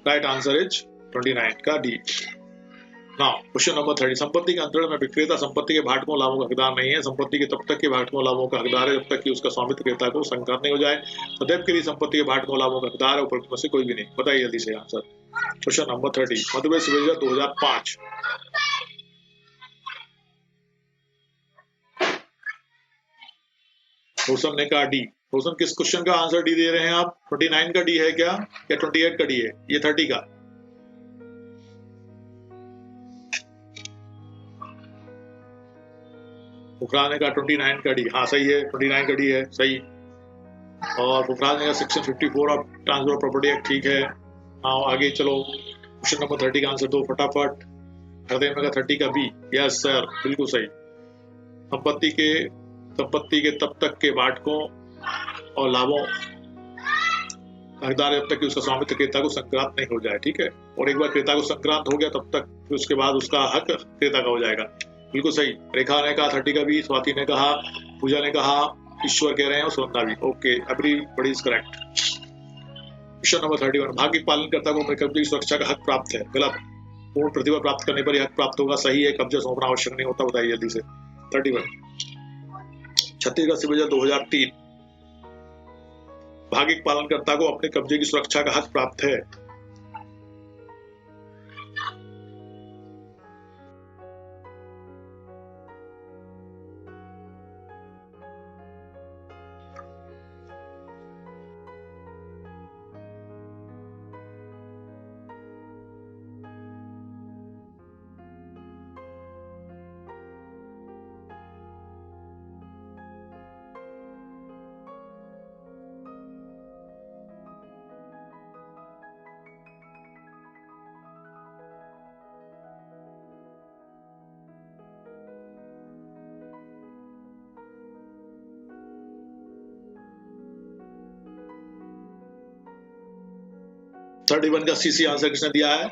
राइट आंसर इज 29 का डी। नाउ क्वेश्चन नंबर 30, संपत्ति के अंतरण में विक्रेता संपत्ति के भाटकों लाभों का हकदार नहीं है। संपत्ति के तब तक के भाटकों लाभों का हकदार है जब तक कि उसका स्वामित्व क्रेता को संक्रांत नहीं हो जाए। सदैव के लिए संपत्ति के भाटकों लाभों का हकदार है, उपरोक्त में से कोई भी नहीं। बताइए जल्दी से answer. Question number 30, Madhya Pradesh civil जज 2005। रोशन ने कहा डी। रोशन किस क्वेश्चन का आंसर डी दे रहे हैं आप? 29 का डी है क्या, या 28 का डी है? ये 30 का। पुखराज ने कहा 29 का डी। हाँ सही है, 29 का डी है सही। और पुखराज ने कहा section 54 of transfer of property act ठीक है। हाँ आगे चलो, क्वेश्चन नंबर 30 का आंसर दो फटाफट। हृदय में 30 का बी। यस सर, बिल्कुल सही। संपत्ति के तब तक के भाटकों और लाभों हकदार जब तक कि उसका स्वामित्व क्रेता को संक्रांत नहीं हो जाए। ठीक है, और एक बार क्रेता को संक्रांत हो गया तब तक, फिर उसके बाद उसका हक क्रेता का हो जाएगा। बिल्कुल सही। रेखा ने कहा 30 का भी, स्वाति ने कहा, पूजा ने कहा, ईश्वर कह रहे हैं, और सुनंदा भी। Okay, everybody is correct. Question number 31, भाग्य पालन करता को अपने कब्जे की सुरक्षा का हक प्राप्त है। गलत। पूर्ण प्रतिभा प्राप्त करने पर यह हक प्राप्त होगा। सही है, कब्जा सौंपना आवश्यक नहीं होता। बताइए जल्दी से। 31 छत्तीसगढ़ सिविल जज 2003, भाग्य पालनकर्ता को अपने कब्जे की सुरक्षा का हक प्राप्त है। थर्टी वन का सीसी आंसर किसने दिया है?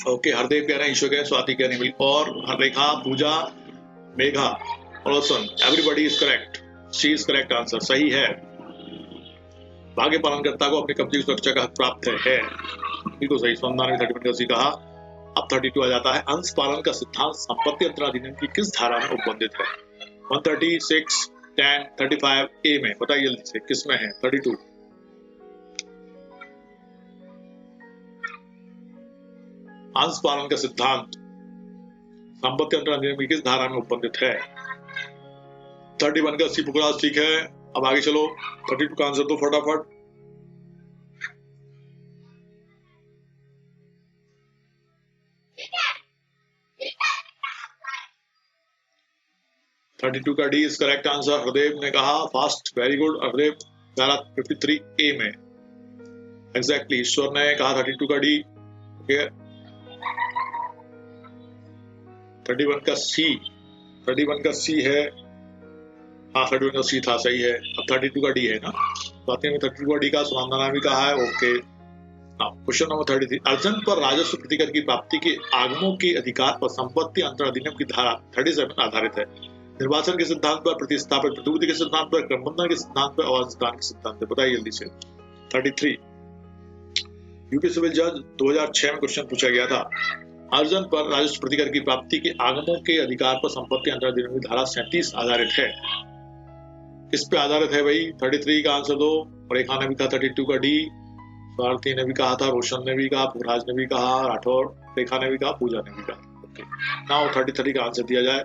ओके, हरदेव कह रहे हैं, ईश्वर कह रहे हैं, स्वाति कह रहे हैं, और Rekha, Pooja, Megha, Roshan, everybody is correct, she is correct answer, सही है। भाग्य पालनकर्ता को अपने कब्जे की सुरक्षा का हक प्राप्त है, बिल्कुल सही। संविधान में 31 कहा। अब 32 आ जाता है, अंश पालन का सिद्धांत संपत्ति अंतरण अधिनियम की किस धारा में उपबंधित है? 136, 10, 35 ए में, बताइए जल्दी से किस में है? 32 अंश पालन का सिद्धांत संपत्ति अंतरण अधिनियम की किस धारा में उपबंधित है? 31 का सी पुखराज ठीक है। अब आगे चलो, 32 का आंसर दो फटाफट। थर्टी टू का D is correct answer, Hardev ने कहा, फास्ट, वेरी गुड हरदेव। 53 ए में एग्जैक्टली, ईश्वर ने कहा 32 का डी। 31 का सी, 31 का सी है, हाँ 31 का सी था, सही है। अब 32 का डी है ना, बाकी में 32 का डी का सुनंदना भी कहा है, ओके। क्वेश्चन नंबर 33, अर्जन पर राजस्व प्रतिकर की प्राप्ति के आगमों के अधिकार पर संपत्ति अंतरण अधिनियम की धारा 37 आधारित है। निर्वाचन के सिद्धांत पर, प्रतिस्थापित प्रतिभूति के सिद्धांत पर, क्रमबंधन के सिद्धांत पर और अंशदान के सिद्धांत पर, बताइए जल्दी से। 33 यूपी सिविल जज 2006 में क्वेश्चन पूछा गया था, अर्जन पर राजस्व प्रतिकर की प्राप्ति के आगमों के अधिकार पर संपत्ति अंतरण अधिनियम की धारा 37 आधारित है। किस पे आधारित है भाई? 33 का आंसर दो। रेखा ने भी कहा 32 का डी, भारती ने भी कहा था, रोशन ने भी कहा, पुखराज ने भी कहा, राठौर, रेखा ने भी कहा, पूजा ने भी कहा। ओके, नाउ 33 का आंसर दिया जाए।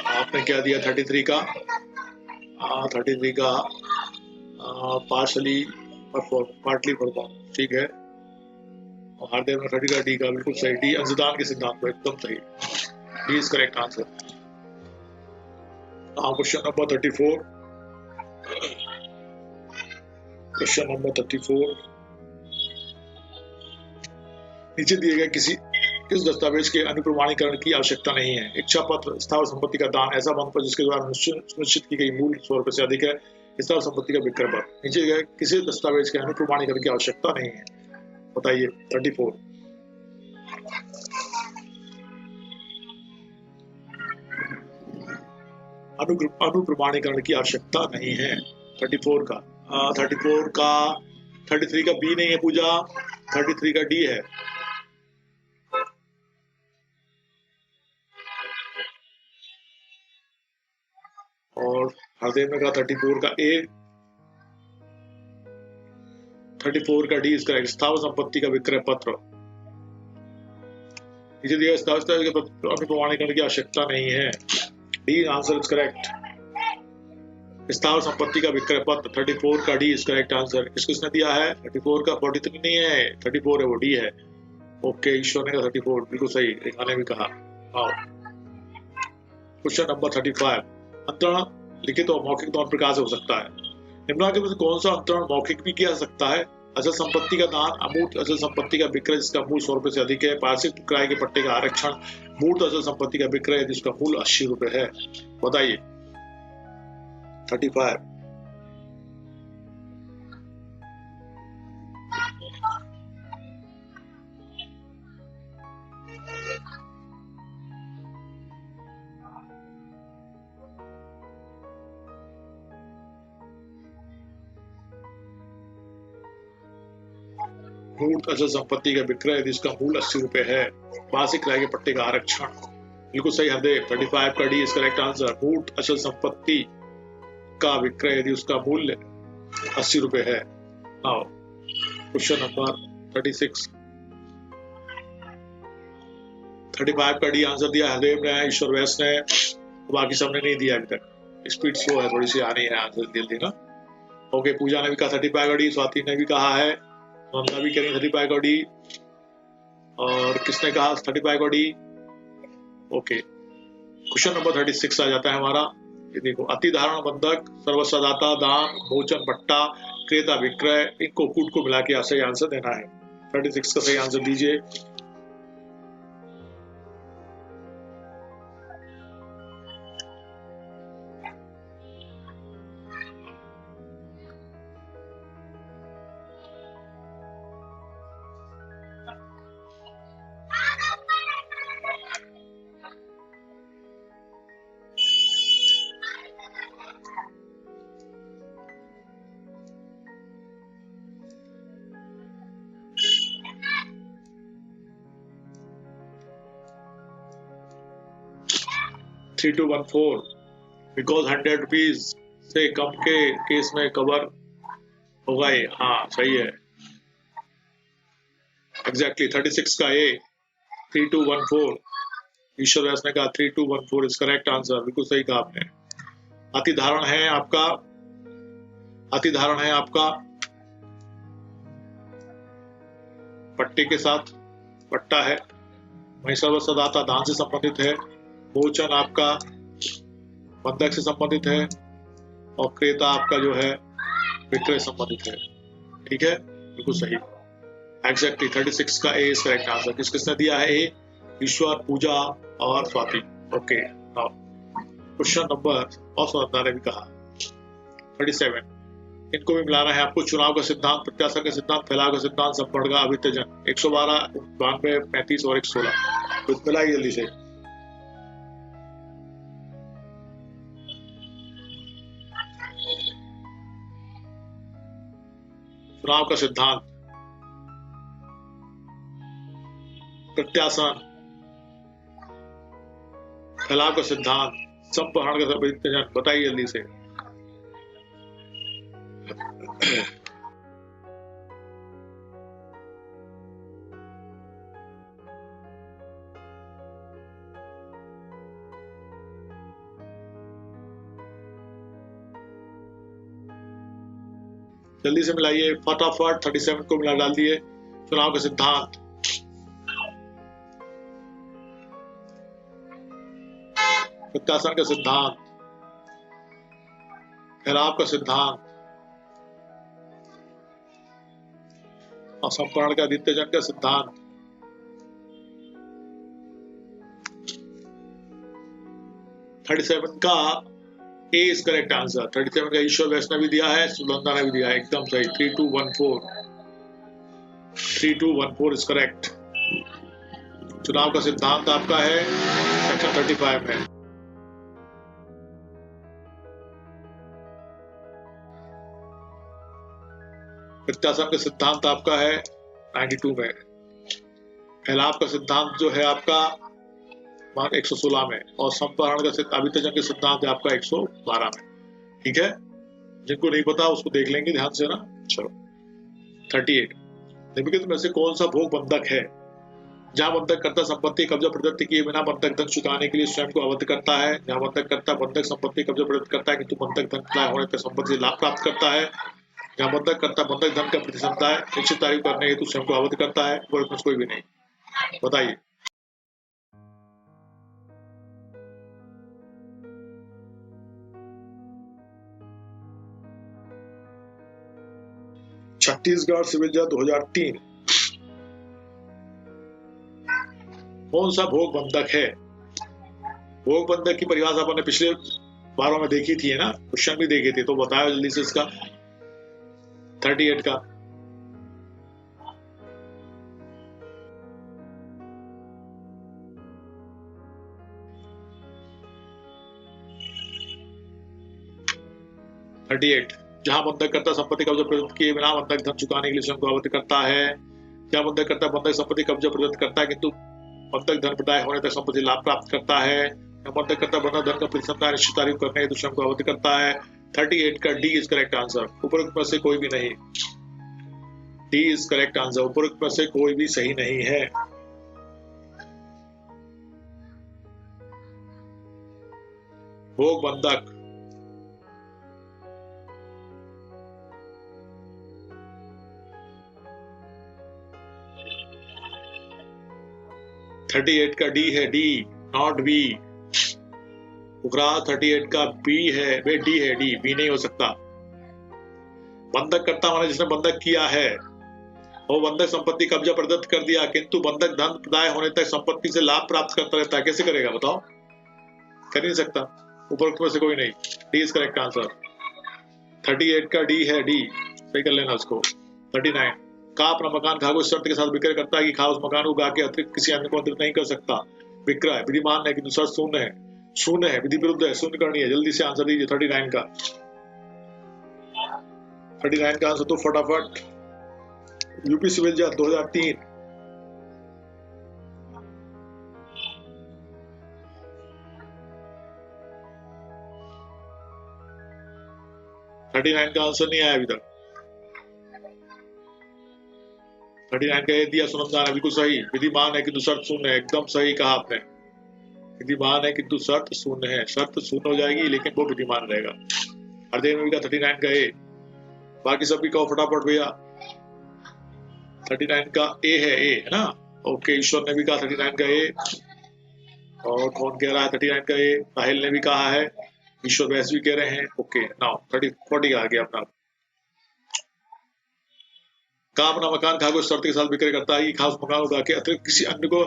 आपने क्या दिया 33 का? 33 का पार्शली परफॉर्म, पार्टली परफॉर्म, ठीक है। और हरदेव ने 30 का डी का, बिल्कुल सही, डी अंशदान के सिद्धांत पर, एकदम सही, D is correct answer. Question number 34, question number 34, नीचे दिए गए किस दस्तावेज के अनुप्रमाणीकरण की आवश्यकता नहीं है? इच्छा पत्र, स्थावर संपत्ति का दान, ऐसा बंध जिसके द्वारा सुनिश्चित की गई मूल्य 100 रुपए से अधिक है, स्थावर संपत्ति का विक्रय पत्र। नीचे गए किसी दस्तावेज के अनुप्रमाणीकरण की आवश्यकता नहीं है, बताइए। 34 अनुप्रमाणीकरण की आवश्यकता नहीं है। 34 का 33 का बी नहीं है पूजा, 33 का डी है। और हरदेव ने कहा 34 का ए, 34 का डी इसका स्थावर संपत्ति का विक्रय पत्र। नीचे दिया स्थावर अनुप्रमाणीकरण की आवश्यकता नहीं है, डी आंसर इज करेक्ट। स्थावर संपत्ति का विक्रय पत्र 34 का डी इज करेक्ट आंसर। किसने दिया है? 34 का 43 नहीं है, 34 है, वो डी है। ओके, ईश्वर ने कहा 34, बिल्कुल सही, रेखा ने भी कहा। क्वेश्चन नंबर 35, अंतरण लिखित और मौखिक दोनों प्रकार से हो सकता है। निम्नलिखित में से कौन सा अंतरण मौखिक भी किया जा सकता है? अचल संपत्ति का दान, अमूर्त अचल संपत्ति का विक्रय जिसका मूल्य 100 रुपए से अधिक है, पार्षिक किराए के पट्टे का आरक्षण, मूर्त अचल संपत्ति का विक्रय जिसका मूल्य 80 रुपए है, बताइए। 35 मूर्त अचल संपत्ति का विक्रय जिसका मूल्य 80 रुपए है, मासिक किराए के पट्टे का आरक्षण, बिल्कुल सही हरदेव। 35 का डी इज करेक्ट आंसर। मूर्त अचल संपत्ति का विक्रय यदि उसका मूल्य 80 रुपए है। आओ क्वेश्चन नंबर 36, 35 का डी आंसर दिया हरदेव ने, ईश्वर वैस ने, बाकी सबने नहीं दिया अभी तक। स्पीड स्लो है थोड़ी सी, आनी है आंसर जल्दी ना। ओके, पूजा ने भी कहा 35 का डी, स्वाति ने भी कहा है, नंदा भी कह रही 35 का डी, और किसने कहा 35 का डी। ओके, क्वेश्चन नंबर 36 आ जाता है हमारा। ये देखो, अति धारण बंधक, सर्वस्वदाता, दान, मोचन, पट्टा, क्रेता विक्रय, इनको कूट को मिला के सही आंसर देना है। 36 का सही आंसर दीजिए। (3214) बिकॉज 100 रुपीज से कम के केस में कवर होगा ये। हाँ सही है, एग्जैक्टली 36 का ए 3214। ईश्वर व्यास ने कहा 3214 इज करेक्ट आंसर, बिल्कुल सही कहा आपने। अतिधारण है आपका, अतिधारण है आपका पट्टे के साथ, पट्टा है। वही सर्वस्वदाता दान से संबंधित है, मोचन आपका बंधक से संबंधित है, और क्रेता आपका जो है विक्रय संबंधित है। ठीक है, बिल्कुल सही, एग्जैक्टली 36 का ए इज करेक्ट आंसर। किसने दिया है ए? ईश्वर, पूजा और Swati. Okay, now question number, और स्वाति ने भी कहा 37, इनको भी मिलाना है आपको। चुनाव का सिद्धांत, प्रत्याशा का सिद्धांत, फैलाव का सिद्धांत, संपर्ण का, अभित्यजन। 112, 92, 35 और 116 तो मिलाइए जल्दी से। चुनाव का सिद्धांत, प्रत्याशन, फैलाव का सिद्धांत, संपहरण का अभित्यजन, बताइए जल्दी से। जल्दी से मिलाइए फटाफट। 37 को मिला डाल दिए। चुनाव का सिद्धांत, प्रत्याशन का सिद्धांत, फैलाव का सिद्धांत और संपहरण का अभित्यजन का सिद्धांत। (37) का ए इज करेक्ट आंसर। 37 का ईश्वर वैष्णव भी दिया है, सुनंदा ने भी दिया है, एकदम सही। 3214 इज करेक्ट। चुनाव का सिद्धांत आपका है सेक्शन 35 में। प्रत्याशन का सिद्धांत आपका है 92 में। फैलाव का सिद्धांत जो है आपका 116 में, और संपहरण का अभित्यजन का सिद्धांत है आपका 112 में। ठीक है, जिनको नहीं पता उसको देख लेंगे ध्यान से ना। चलो 38, निम्नलिखित में से कौन सा भोग बंधक है? जहां बंधक करता संपत्ति कब्जा प्रदत्त किए बिना बंधक धन चुकाने के लिए स्वयं को अवध करता है। जहां बंधक करता बंधक संपत्ति कब्जा प्रदत्त करता है किंतु बंधक धन प्रदाय होने पर संपत्ति से लाभ प्राप्त करता है। जहां बंधक करता बंधक धन का प्रतिसंता है, निश्चित तारीफ करने हेतु स्वयं को अवध करता है, और इसमें कोई भी नहीं। बताइए। छत्तीसगढ़ सिविल जज 2003 कौन सा भोग बंधक है? भोग बंधक की परिभाषा आपने पिछले बारों में देखी थी, है ना, क्वेश्चन भी देखे थे, तो बताओ जल्दी से इसका। 38 का जहां बंधक करता संपत्ति कब्जा प्रदत्त किए बिना बंधक धन चुकाने के लिए स्वयं को अवध करता है। जहां बंधक करता बंधक संपत्ति कब्जा प्रदत्त करता है किंतु बंधक धन प्रदाय होने तक संपत्ति लाभ प्राप्त करता है। बंधक करता बंधक धन का प्रतिसंता निश्चित तारीफ करने हेतु स्वयं को अवध करता है। 38 का डी इज करेक्ट आंसर। उपरोक्त में से कोई भी नहीं। D is correct answer. उपरोक्त में से कोई भी सही नहीं है। भोग बंधक, थर्टी एट का डी है, डी नॉट बी। उकरा 38 का बी है, वे डी है, डी बी नहीं हो सकता। बंधक करता माने जिसने बंधक किया है, वो बंधक संपत्ति कब्जा प्रदत्त कर दिया, किंतु बंधक धन प्रदाय होने तक संपत्ति से लाभ प्राप्त करता रहता है। कैसे करेगा बताओ? कर नहीं सकता। उपरोक्त में से कोई नहीं। D is correct answer. 38 का डी है, डी सही कर लेना उसको। 39 का अपना मकान खा को इस शर्त के साथ विक्रय करता है कि खा उस मकान को गा के अतिरिक्त किसी अन्य को अंतरित नहीं कर सकता। विक्रय विधिमान है कि दूसरा शून्य है, शून्य है, विधि विरुद्ध है, शून्य करनी है। जल्दी से आंसर दीजिए 39 का। 39 का आंसर तो फटाफट। यूपी सिविल जज 2003। का आंसर नहीं आया अभी तक। 39 का ये दिया सुनंदा ने, बिल्कुल सही। विधिमान है किंतु शर्त शून्य है, एकदम सही कहा आपने। विधिमान है किंतु शर्त शून्य है, शर्त शून्य हो जाएगी लेकिन वो विधिमान रहेगा। हरदेव ने भी कहा 39 का ए। बाकी सब भी कहो फटाफट भैया। 39 का ए है, ए है ना? ओके, ईश्वर ने भी कहा 39 का ए। और कौन कह रहा है 39 का ए? साहिल ने भी कहा है, ईश्वर वैस भी कह रहे हैं। ओके, नाउ 40 आ गया अपना। का अपना मकान खा को शर्त के साथ विक्रय करता है कि खास मकान उगा के अतिरिक्त किसी अन्य को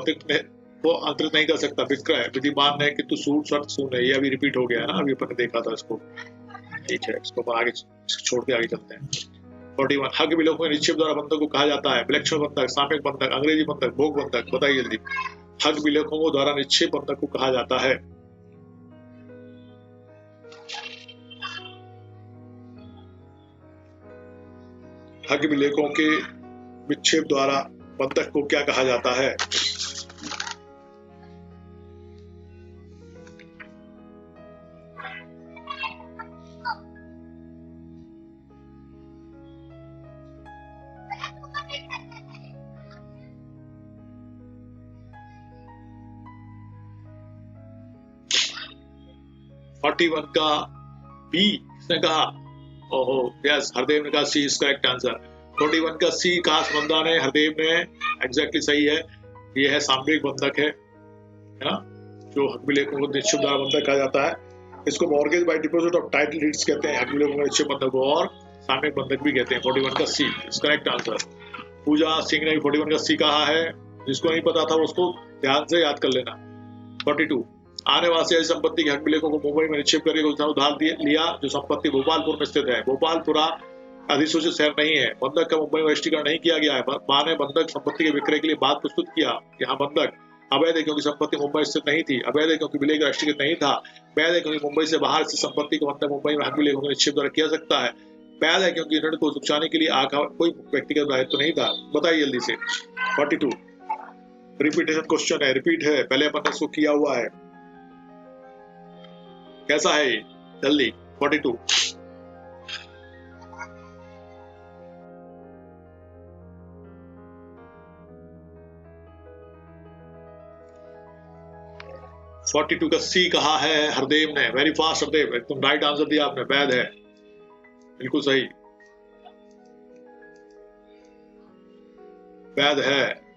अंतरित नहीं कर सकता। विक्रय विधिमान है किंतु सूट शर्त शून्य है। ये अभी रिपीट हो गया है ना, अभी अपन ने देखा था इसको। ठीक है, इसको आगे छोड़ के आगे चलते हैं। 41 हक विलोक में निक्षेप द्वारा बंधक को कहा जाता है। विलक्षण बंधक, सापेक्ष बंधक, अंग्रेजी बंधक, भोग बंधक। बताइए जल्दी। हक विलोकों को द्वारा निक्षेप बंधक को कहा जाता है। हक विलेखों के विक्षेप द्वारा बंधक को क्या कहा जाता है?41 का बी किसने कहा? ओहो यस, हरदेव ने कहा सी इज करेक्ट आंसर। 41 का सी कहा सुनंदा ने, हरदेव ने। एग्जैक्टली सही है। ये है सामयिक बंधक है ना, जो हक विलेखों को निश्चित द्वारा बंधक कहा जाता है। इसको mortgage bye deposit of title deeds कहते हैं, हक विलेखों को निश्चित बंधक को, और सामयिक बंधक भी कहते हैं। 41 का सी इज करेक्ट आंसर। पूजा सिंह ने 41 का सी कहा है। जिसको नहीं पता था उसको ध्यान से याद कर लेना। 42 आने वासी ऐसी संपत्ति के हक विलेखों को मुंबई में निक्षेप करके उधार लिया, जो संपत्ति भोपालपुर में स्थित है। भोपालपुरा अधिसूचित शहर नहीं है। बंधक का मुंबई में रजिस्ट्रीकरण नहीं किया गया है। मां ने बंधक संपत्ति के विक्रय के लिए बात प्रस्तुत किया। यहाँ बंधक अवैध है क्योंकि संपत्ति मुंबई स्थित नहीं थी। अवैध है क्योंकि विलेय राष्ट्रीयकृत नहीं था। वैध है क्योंकि मुंबई से बाहर से संपत्ति को बंधक मुंबई में हक विलेखों के निक्षेप द्वारा किया सकता है। वैध है क्योंकि ऋण को चुकाने के लिए कोई व्यक्तिगत दायित्व नहीं था। बताइए जल्दी से। 42 रिपीटेशन क्वेश्चन है, रिपीट है, पहले अपन ने इसको किया हुआ है। कैसा है ये? जल्दी 42 42 का सी कहा है हरदेव ने। वेरी फास्ट हरदेव, एकदम राइट आंसर दिया आपने। वैध है, बिल्कुल सही, वैध है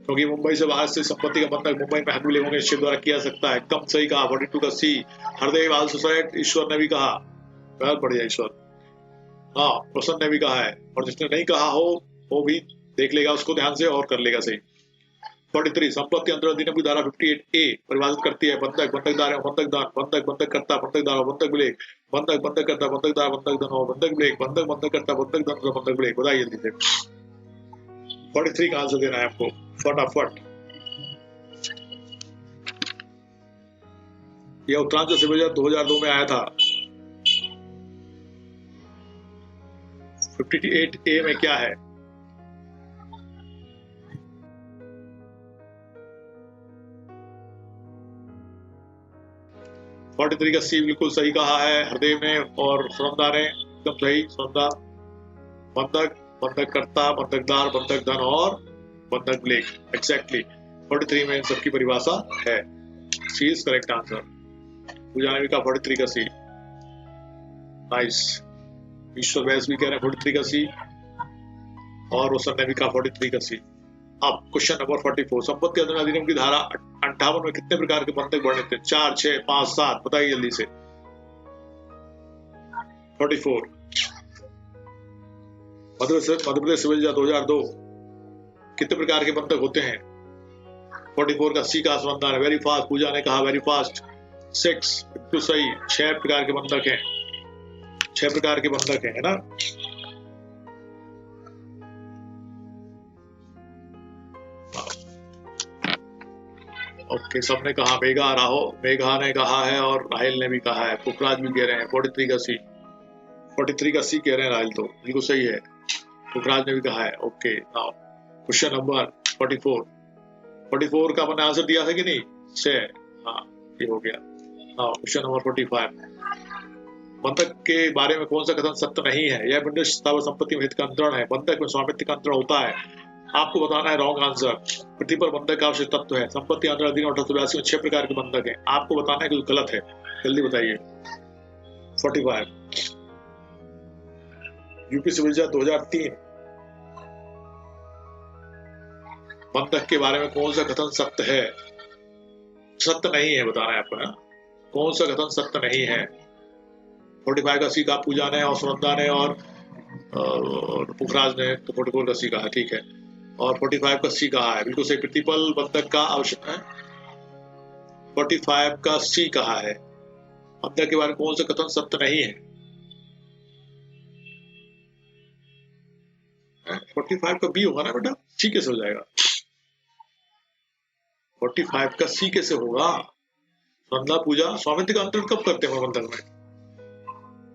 क्योंकि मुंबई से बाहर से संपत्ति का बंधक मुंबई में हक विलेखों के निक्षेप द्वारा किया सकता है। एकदम सही कहा 42 का सी। हरदेव आल्सो सेड, ईश्वर ने भी कहा। बहुत बढ़िया ईश्वर। हाँ, प्रसन्न ने भी कहा है, और जिसने नहीं कहा हो वो भी देख लेगा उसको ध्यान से और कर लेगा सही। 43 संपत्ति अंतर्गत अधिनियम की धारा 58A परिभाषित करती है बंधक, बंधकदार, बंधक दान, बंधक, बंधक करता, बंधकदार, बंधक विलेख, बंधक, बंधक करता, बंधकदार, बंधक धन और बंधक विलेख, बंधक, बंधक करता, बंधक धन और बंधक विलेख। बताइए जल्दी से। 43 का आंसर देना है आपको फटाफट। यह उत्तरांचल सिविल जज 2002 में आया था। 58A में क्या है? का सी बिल्कुल सही कहा है हरदेव ने और सुनंदा ने, एकदम सही। सुनंदा बंधक, बंधक करता, बंधकदार, बंधक धन और बंधक विलेख। एग्जैक्टली 43 में इन सबकी परिभाषा है। सी इज करेक्ट आंसर। पूजा ने भी कहा 43 का सी। नाइस। ईश्वर वैस भी कह रहे हैं 43 का सी, और रोशन ने भी कहा 43 का सी। अब क्वेश्चन नंबर 44, संपत्ति अधिनियम की धारा 58 में कितने प्रकार के बंधक वर्णित थे? 4, 6, 5, 7, बताइए जल्दी से। 44, मध्य प्रदेश सिविल जज 2002 कितने प्रकार के बंधक होते हैं? 44 का सी का अनुसंधान है। वेरी फास्ट, पूजा ने कहा वेरी फास्ट। 6 बिल्कुल सही, 6 प्रकार के बंधक हैं, 6 प्रकार के बंधक हैं, है ना। ओके, सबने कहा, मेघा ने कहा है और राहिल ने भी कहा है, पुखराज भी कह रहे हैं 43 का सी। 43 का सी कह रहे हैं राहिल, तो बिल्कुल सही है। पुखराज ने भी कहा है। Okay, now question number 44। 44 का मैंने आंसर दिया था कि नहीं? से हाँ, ये हो गया। नाउ क्वेश्चन नंबर 45, बंधक के बारे में कौन सा कथन सत्य नहीं है? यह बंधक स्थावर संपत्ति में हित का अंतरण है। बंधक में स्वामित्व का अंतरण होता है। आपको बताना है रॉन्ग आंसर। प्रतिफल बंधक का आवश्यक तत्व है। संपत्ति अंतरण अधिनियम 1882 में 6 प्रकार के बंधक हैं। आपको बताना है कि गलत है, जल्दी बताइए। 45, यूपी सिविल जज 2003, बंधक के बारे में कौन सा कथन सत्य है? सत्य नहीं है, बताना है आपको, है? कौन सा कथन सत्य नहीं है? 45 का सी का पूजा ने और सुनंदा ने और पुखराज ने तो 44 का सी कहा, ठीक है। और 45 का सी कहा है, बिल्कुल सही। प्रतिपल बंधक का आवश्यक है, 45 का सी कहा है। बंधक के बारे में कौन सा कथन सत्य नहीं है? 45 का बी होगा ना बेटा, सी कैसे हो जाएगा? 45 का सी कैसे होगा? सुनंदा, पूजा स्वामित्व का अंतरण कब करते हैं बंधक में?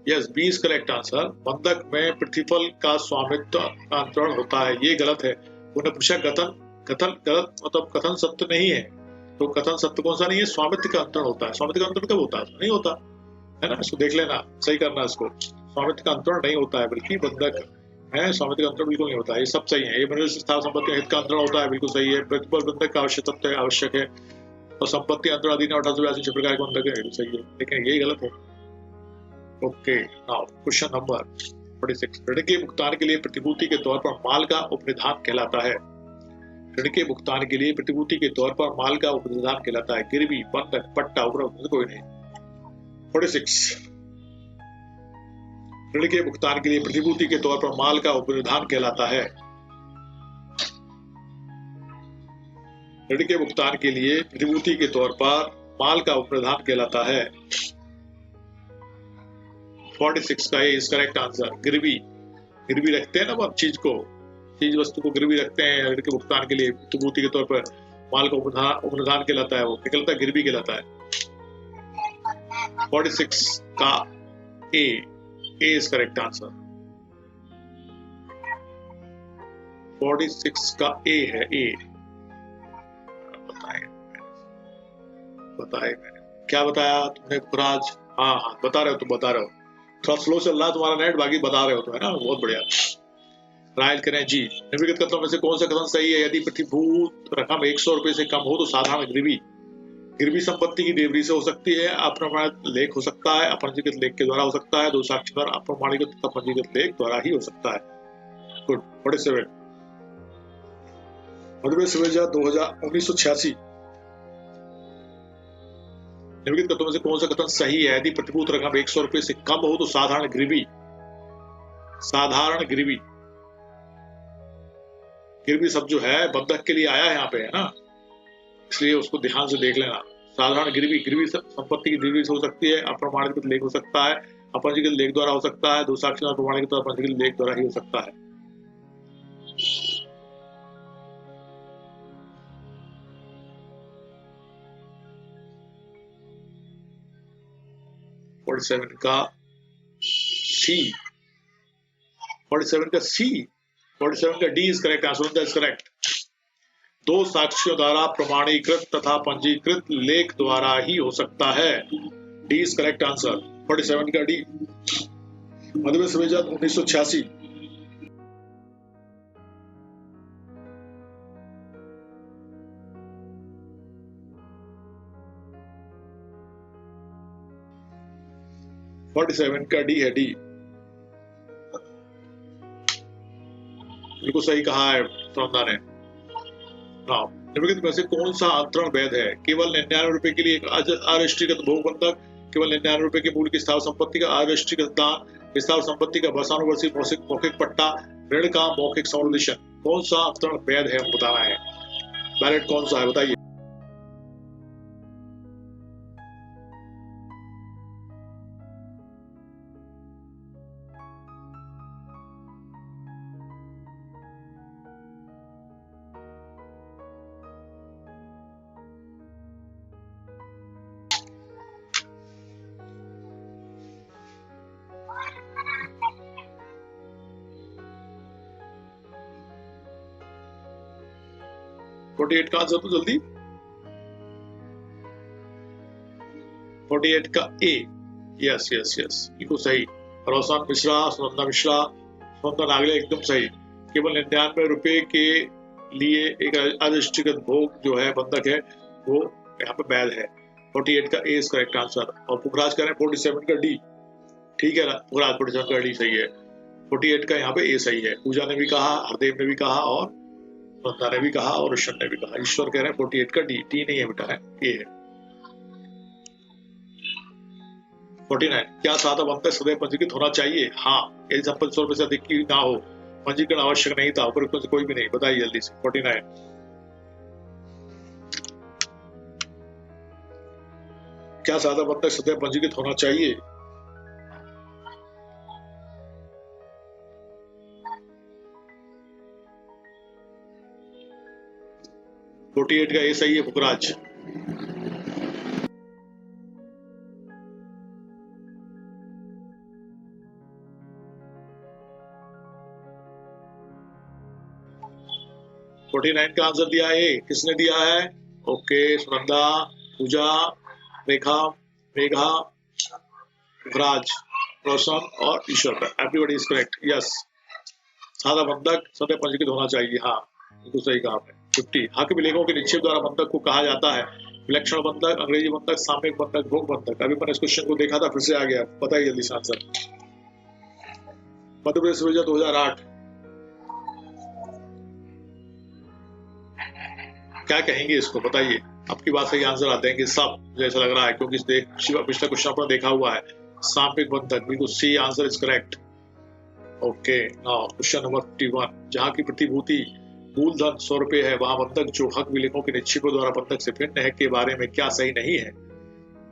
Yes, B is correct answer. बंधक में प्रतिफल का स्वामित्व का अंतरण होता है, ये गलत है। उन्होंने पूछा कथन गलत, मतलब कथन सत्य नहीं है, तो कथन सत्य कौन सा नहीं है? स्वामित्व का अंतरण होता है। स्वामित्व का अंतरण कब होता है? नहीं होता है ना, इसको देख लेना, सही करना इसको। स्वामित्व का अंतरण नहीं होता है, बल्कि बंधक है, स्वामित्व का अंतरण बिल्कुल नहीं होता है। ये सब सही है। ये बंधक स्थावर संपत्ति में हित का अंतरण होता है, बिल्कुल सही है। प्रतिफल बंधक का आवश्यक तत्व है, आवश्यक है। और संपत्ति अंतरण अधिनियम 1882 6 प्रकार के बंधक है, बिल्कुल सही है, लेकिन यही गलत है। ओके, नाउ क्वेश्चन नंबर 46, ऋण के भुगतान के लिए प्रतिभूति के तौर पर माल का उपनिधान कहलाता है। ऋण के भुगतान के लिए प्रतिभूति के तौर पर माल का उपनिधान कहलाता है। गिरवी, बंधक, पट्टा, उपरोक्त कोई नहीं। 46, ऋण के भुगतान के लिए प्रतिभूति के तौर पर माल का उपनिधान कहलाता है। ऋण के भुगतान के लिए प्रतिभूति के तौर पर माल का उपनिधान कहलाता है। 46 का ये इज करेक्ट आंसर। गिरवी रखते हैं ना, आप चीज वस्तु को गिरवी रखते हैं ऋण के भुगतान के लिए, प्रतिभूति के तौर पर माल का उपनिधान कहलाता है, वो निकलता है गिरवी कहलाता है। 46 का ए इज करेक्ट आंसर। 46 का ए है, ए। बताए मैंने क्या बताया तुमने पुखराज? हाँ, बता रहे हो, तुम बता रहे हो, थोड़ा स्लो चल रहा है तुम्हारा नेट, बाकी बता रहे हो तो, है ना, बहुत बढ़िया। राइल करें जी। निम्नलिखित कथनों में से कौन सा कथन सही है? यदि प्रतिभूत रकम 100 रुपए से कम हो तो साधारण गिरवी संपत्ति की देवरी से हो सकती है, अप्रमाणित लेख हो सकता है, अपंजीकृत लेख के द्वारा हो सकता है, 2 साक्षी द्वारा, अप्रमाणित तथा पंजीकृत लेख द्वारा ही हो सकता है। गुड। 47, मध्यप्रदेश सिविल जज 1986, निम्नलिखित कथनों में से कौन सा कथन सही है? यदि प्रतिभूत रकम 100 रुपए से कम हो तो साधारण गिरवी शब्द जो है बंधक के लिए आया है यहाँ पे, है ना, इसलिए उसको ध्यान से देख लेना। साधारण गिरवी संपत्ति की देवरी से हो सकती है, अप्रमाणित लेख हो सकता है, अपंजीकृत लेख द्वारा हो सकता है, 2 साक्षी द्वारा, प्रमाणित अपंजीकृत लेख द्वारा ही हो सकता है। और 47 का D is correct answer, is correct. 2 साक्ष्यों द्वारा प्रमाणीकृत तथा पंजीकृत लेख द्वारा ही हो सकता है। D is correct answer. 47 का डी। मध्यप्रदेश सिविल जज 1986, 47 का डी है, डी बिल्कुल सही कहा है सुनंदा ने। हाँ, निम्नलिखित में से कौन सा अंतरण वैध है? केवल 99 रुपए के लिए एक अरजिस्ट्रीकृत भोग बंधक, केवल 99 रुपए के मूल्य की स्थावर संपत्ति का अरजिस्ट्रीकृत दान, स्थावर संपत्ति का वर्षानुवर्षी मौखिक पट्टा, ऋण का मौखिक संवर्धिशन, कौन सा अंतरण वैध है बताना है। बैलेट कौन सा है बताइए। फोर्टी एट का आंसर तो जल्दी। 48 का ए, यस यस यस बिल्कुल सही। रोशन मिश्रा, सुनंदा मिश्रा, सुनंदा नागले एकदम सही। केवल 99 रुपए के लिए एक अरजिस्ट्रीकृत भोग जो है बंधक है वो यहाँ पे वैध है। 48 का ए इज करेक्ट आंसर। और पुखराज कह रहे हैं 47 का डी, ठीक है ना, पुखराज 47 का डी सही है। 48 का यहाँ पे ए सही है। पूजा ने भी कहा, हरदेव ने भी कहा और सुनंदा ने भी कहा और ऋषभ ने भी कहा। ईश्वर कह रहे हैं 48 का डी, डी नहीं है बेटा, है ए है। 49 क्या सादा बंधक सदैव पंजीकृत होना चाहिए? हाँ, यदि संपत्ति 100 रुपए से अधिक की ना हो, पंजीकरण आवश्यक नहीं था, उपरोक्त से कोई भी नहीं। बताइए जल्दी से। 49 क्या सादा बंधक सदैव पंजीकृत होना चाहिए? फोर्टी एट का ये सही है पुखराज। फोर्टी 49 का आंसर दिया है, किसने दिया है? ओके, सुनंदा, पूजा, रेखा, मेघा, पुखराज, रोशन और Ishwar. Everybody is correct, yes. सादा बंधक सदैव पंजीकृत होना चाहिए, हाँ बिल्कुल सही कहा आपने। 50 हक विलेखों के निक्षेप द्वारा बंधक को कहा जाता है? विलक्षण बंधक, अंग्रेजी बंधक, सामयिक बंधक, भोग बंधक। अभी मैंने इस क्वेश्चन को देखा था, फिर से आ गया, बताइए जल्दी से आंसर। मध्य प्रदेश विभाजन 2008 क्या कहेंगे इसको, बताइए। आपकी बात सही आंसर आते हैं कि सब, जैसा लग रहा है, क्योंकि पिछला क्वेश्चन आपने देखा हुआ है। सामयिक बंधक, बिल्कुल C answer is correct. Okay, now question number 51। जहाँ की प्रतिभूति मूलधन 100 रुपए है, वहां बंधक जो हक विलेखों के निक्षेपों द्वारा बंधक से भिन्न है के बारे में क्या सही नहीं है?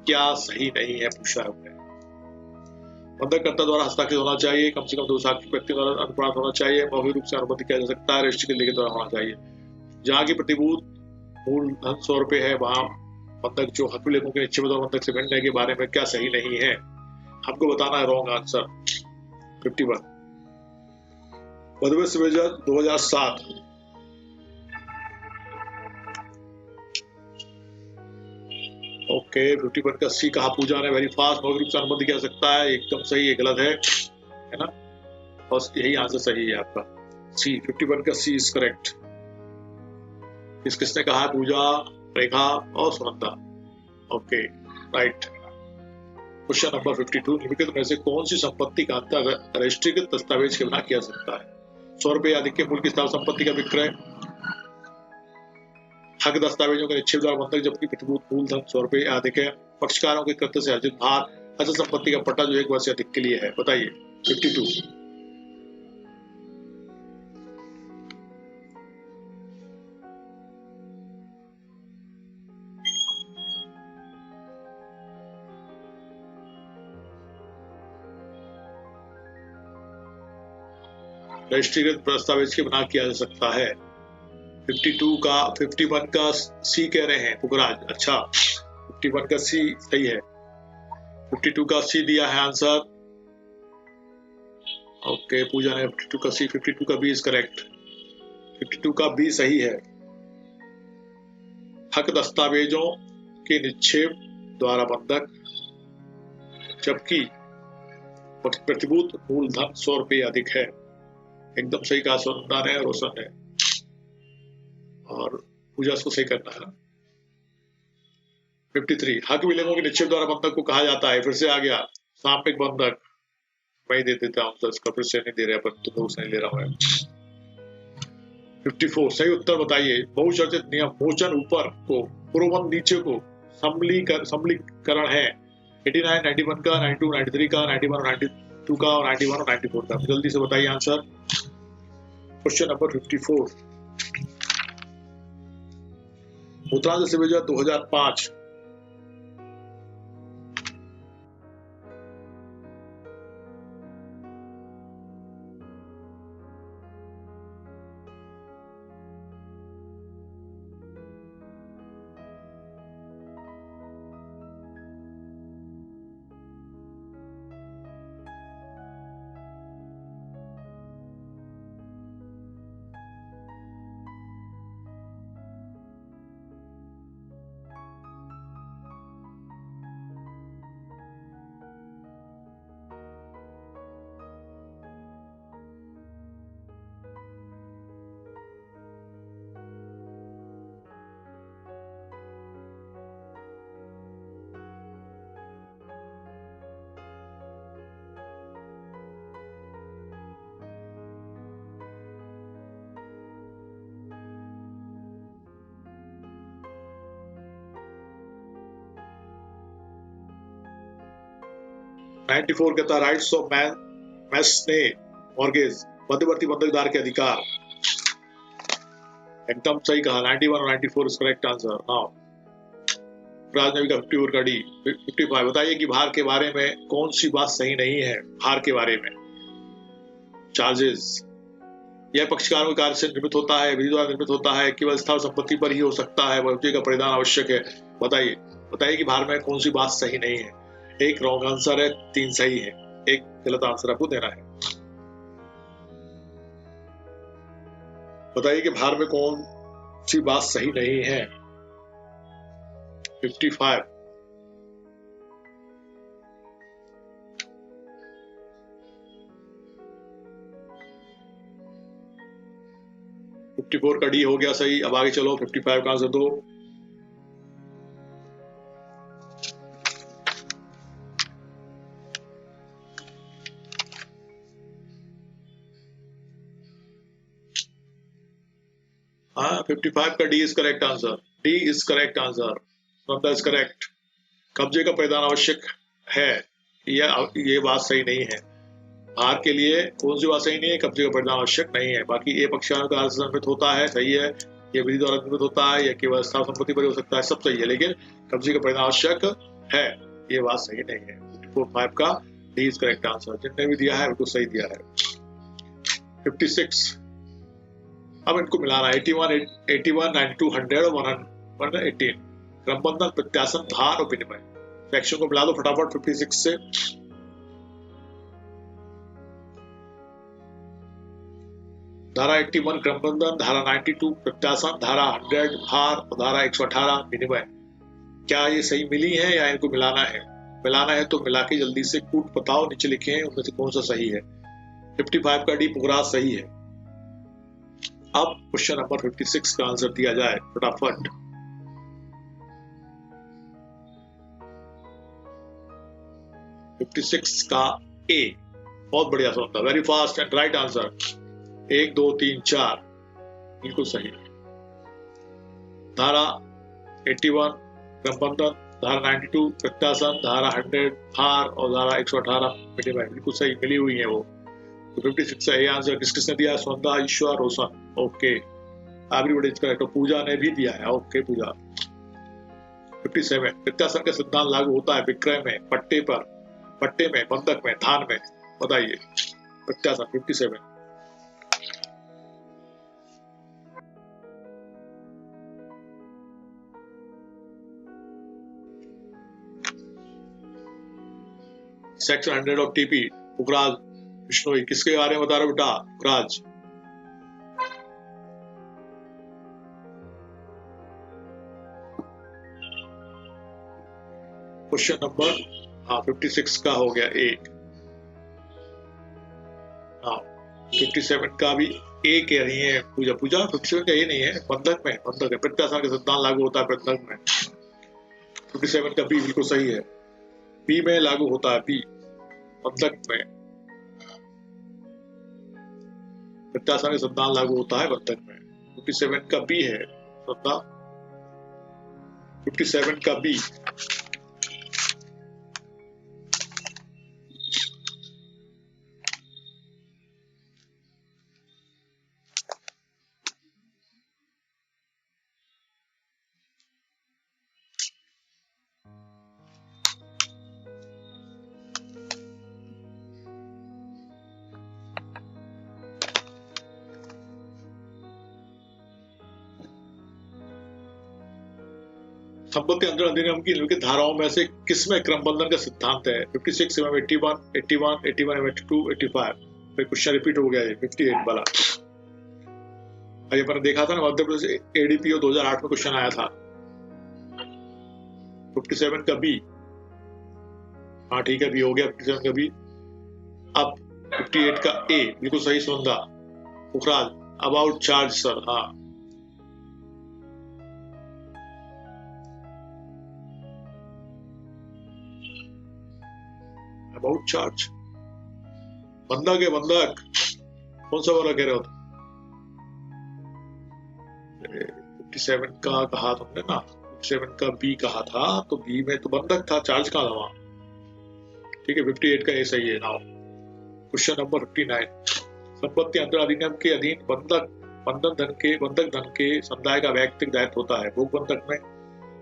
क्या सही नहीं है पूछा है हमने। बंधककर्ता द्वारा हस्ताक्षरित होना चाहिए, कम से कम 2 साक्षी व्यक्ति द्वारा अनुप्राप्त होना चाहिए, मौखिक रूप से अनुबंध किया जा सकता है, रजिस्ट्री के लिखित द्वारा होना चाहिए। जहाँ की प्रतिभूत मूलधन 100 रुपए है, वहां बंधक जो हक विलेखों के निक्षेपों द्वारा बंधक से भिन्न है के बारे में क्या सही नहीं है? हमको बताना है रॉन्ग आंसर। 51 मध्य प्रदेश विभाजन 2007 ओके, 51 का सी कहा पूजा ने, वेरी फास्ट। मौखिक रूप से अनुबंध किया जा सकता है, एकदम सही है, गलत है ना, और यही आंसर सही है आपका सी। 51 का सी इज करेक्ट। किसने कहा? पूजा, रेखा और Sunanda. Okay, right. Question number 52। निम्नलिखित में से कौन सी संपत्ति का अंतर रजिस्ट्रीकृत दस्तावेज के बिना किया जा सकता है? 100 रुपए अधिक के मूल्य की स्थावर संपत्ति का विक्रय, हक दस्तावेजों के निक्षेप द्वारा बंधक जबकि प्रतिभूत मूलधन 100 रुपए अधिक है, पक्षकारों के कृत्य से अर्जित भार, अचल संपत्ति का पट्टा जो 1 वर्ष से अधिक के लिए है। बताइए। 52 रजिस्ट्रीकृत दस्तावेज के बिना किया जा सकता है। 51 का सी कह रहे हैं पुखराज। अच्छा, 51 का सी सही है। 52 का सी दिया है आंसर। ओके, पूजा ने 52 का सी, 52 का बी इज करेक्ट। 52 का बी सही है। हक दस्तावेजों के निक्षेप द्वारा बंधक जबकि प्रतिभूत मूलधन 100 रुपए अधिक है, एकदम सही कहा सुनंदा ने, रोशन ने और पूजा को सही करना है। 53 हक विलेखों के निक्षेप द्वारा बंधक को कहा जाता है, फिर से आ गया, सापेक्ष बंधक मैं ही दे देता हूँ तो इसका फिर से नहीं दे रहे अपन, तो दोष नहीं ले रहा हूँ। 54 सही उत्तर बताइए। बहुचर्चित नियम मोचन ऊपर को पूर्वबंध नीचे को समलीकरण है 89, 91 का, 92, 93 का, 91 और 92 का और 91 और 94 का। जल्दी से बताइए answer. Question number 54। Uttaranchal civil जज 2005। नाइन्टी फोर कहता राइट्स ऑफ मैस्ने मॉर्गेज मध्यवर्ती बंधकदार के अधिकार। एकदम सही कहा। 91 और 94 इज करेक्ट आंसर। नाउ राजनवी का 54 का डी। 55 बताइए कि भार के बारे में कौन सी बात सही नहीं है। भार के बारे में चार्जेस यह पक्षकारों के कार्य से निर्मित होता है, विधि द्वारा निर्मित होता है, केवल स्थावर संपत्ति पर ही हो सकता है, वस्तु का परिधान आवश्यक है। बताइए कि भार में कौन सी बात सही नहीं है। एक रॉन्ग आंसर है, 3 सही है, एक गलत आंसर आपको देना है। बताइए कि भार में कौन सी बात सही नहीं है। 55 54 का डी हो गया सही। अब आगे चलो 55 का आंसर दो। हाँ 55 का D is correct answer. D is correct answer. Number is correct. कब्जे का परिधान आवश्यक है, ये बात सही नहीं है। भार के लिए कौन सी बात सही नहीं है। कब्जे का परिधान आवश्यक नहीं है। बाकी ये पक्षकारों का कार्य से निर्मित होता है, सही है। ये विधि द्वारा निर्मित होता है, या केवल स्थावर संपत्ति पर हो सकता है, सब सही है। लेकिन कब्जे का परिधान आवश्यक है, ये बात सही नहीं है। 54 का डी इज करेक्ट आंसर। जितने भी दिया है उनको सही दिया है। 56 अब इनको मिलाना 81, 92, 100 और 118। क्रमबंधन, प्रत्यासन, भार और विनिमय। सेक्शन को मिला दो फटाफट 56 से। धारा 81 क्रमबंधन, धारा 92 प्रत्यासन, धारा 100 भार और धारा 118 विनिमय। क्या ये सही मिली है या इनको मिलाना है। मिलाना है तो मिला के जल्दी से कूट बताओ, नीचे लिखे हैं उनमें से कौन सा सही है। 55 का डी पुगराज सही है। अब क्वेश्चन नंबर 56 का आंसर दिया जाए फटाफट। $56 का ए बहुत बढ़िया सा होता है। Very fast and right answer. 1 2 3 4 बिल्कुल सही। धारा 81 क्रमबंधन, धारा 92 प्रत्यासन, धारा 100 भार और धारा 118 विनिमय बिल्कुल सही मिली हुई है वो। तो 56 का ए आंसर किसने दिया। स्वंदा, Ishwar, Roshan. Okay everybody is correct. Pooja ने भी दिया है। ओके पूजा। 57 प्रत्यासन का सिद्धांत लागू होता है विक्रय में, पट्टे में, बंधक में, धान में। बताइए प्रत्यासन 57। सेक्शन 100 ऑफ टीपी पुखराज विष्णोई किसके बारे में बता रहे बेटा। पुखराज क्वेश्चन नंबर 56 का हो गया एक। 57 का भी ए कह रही है पूजा। 57 का ए नहीं है, बंधक में, बंधक है। प्रत्यासन का सिद्धांत लागू होता है बंधक में। 57 का बी बिल्कुल सही है। बी में लागू होता है बी। बंधक में प्रत्यासानी संतान लागू होता है बंधक में। 57 का बी है सौदा, 57 का बी। संपत्ति अंतरण अधिनियम की निम्नलिखित धाराओं में से किसमें क्रमबंधन का सिद्धांत है? 56 एवं 81, 81, 81 एवं 82, 85। फिर क्वेश्चन रिपीट हो गया है 58 वाला। ये मैंने देखा था ना, मध्य प्रदेश एडीपीओ 2008 में क्वेश्चन आया था। 57 का बी, हाँ ठीक है, बी हो गया 57 का बी। अब 58 का ए, बिल्कुल सही सुनदा पुखराज, अबाउट चार्ज सर, हाँ अबाउट चार्ज। बंधक है बंधक, कौन सा वाला कह रहे हो? 57 का कहा तुमने ना, 57 का बी कहा था, तो बी में तो बंधक था, चार्ज कहाँ था वहां? ठीक है, 58 का ए सही है। नाउ क्वेश्चन नंबर 59, संपत्ति अंतरण अधिनियम के अधीन बंधक धन के समुदाय का वैयक्तिक दायित्व होता है। भोग बंधक में,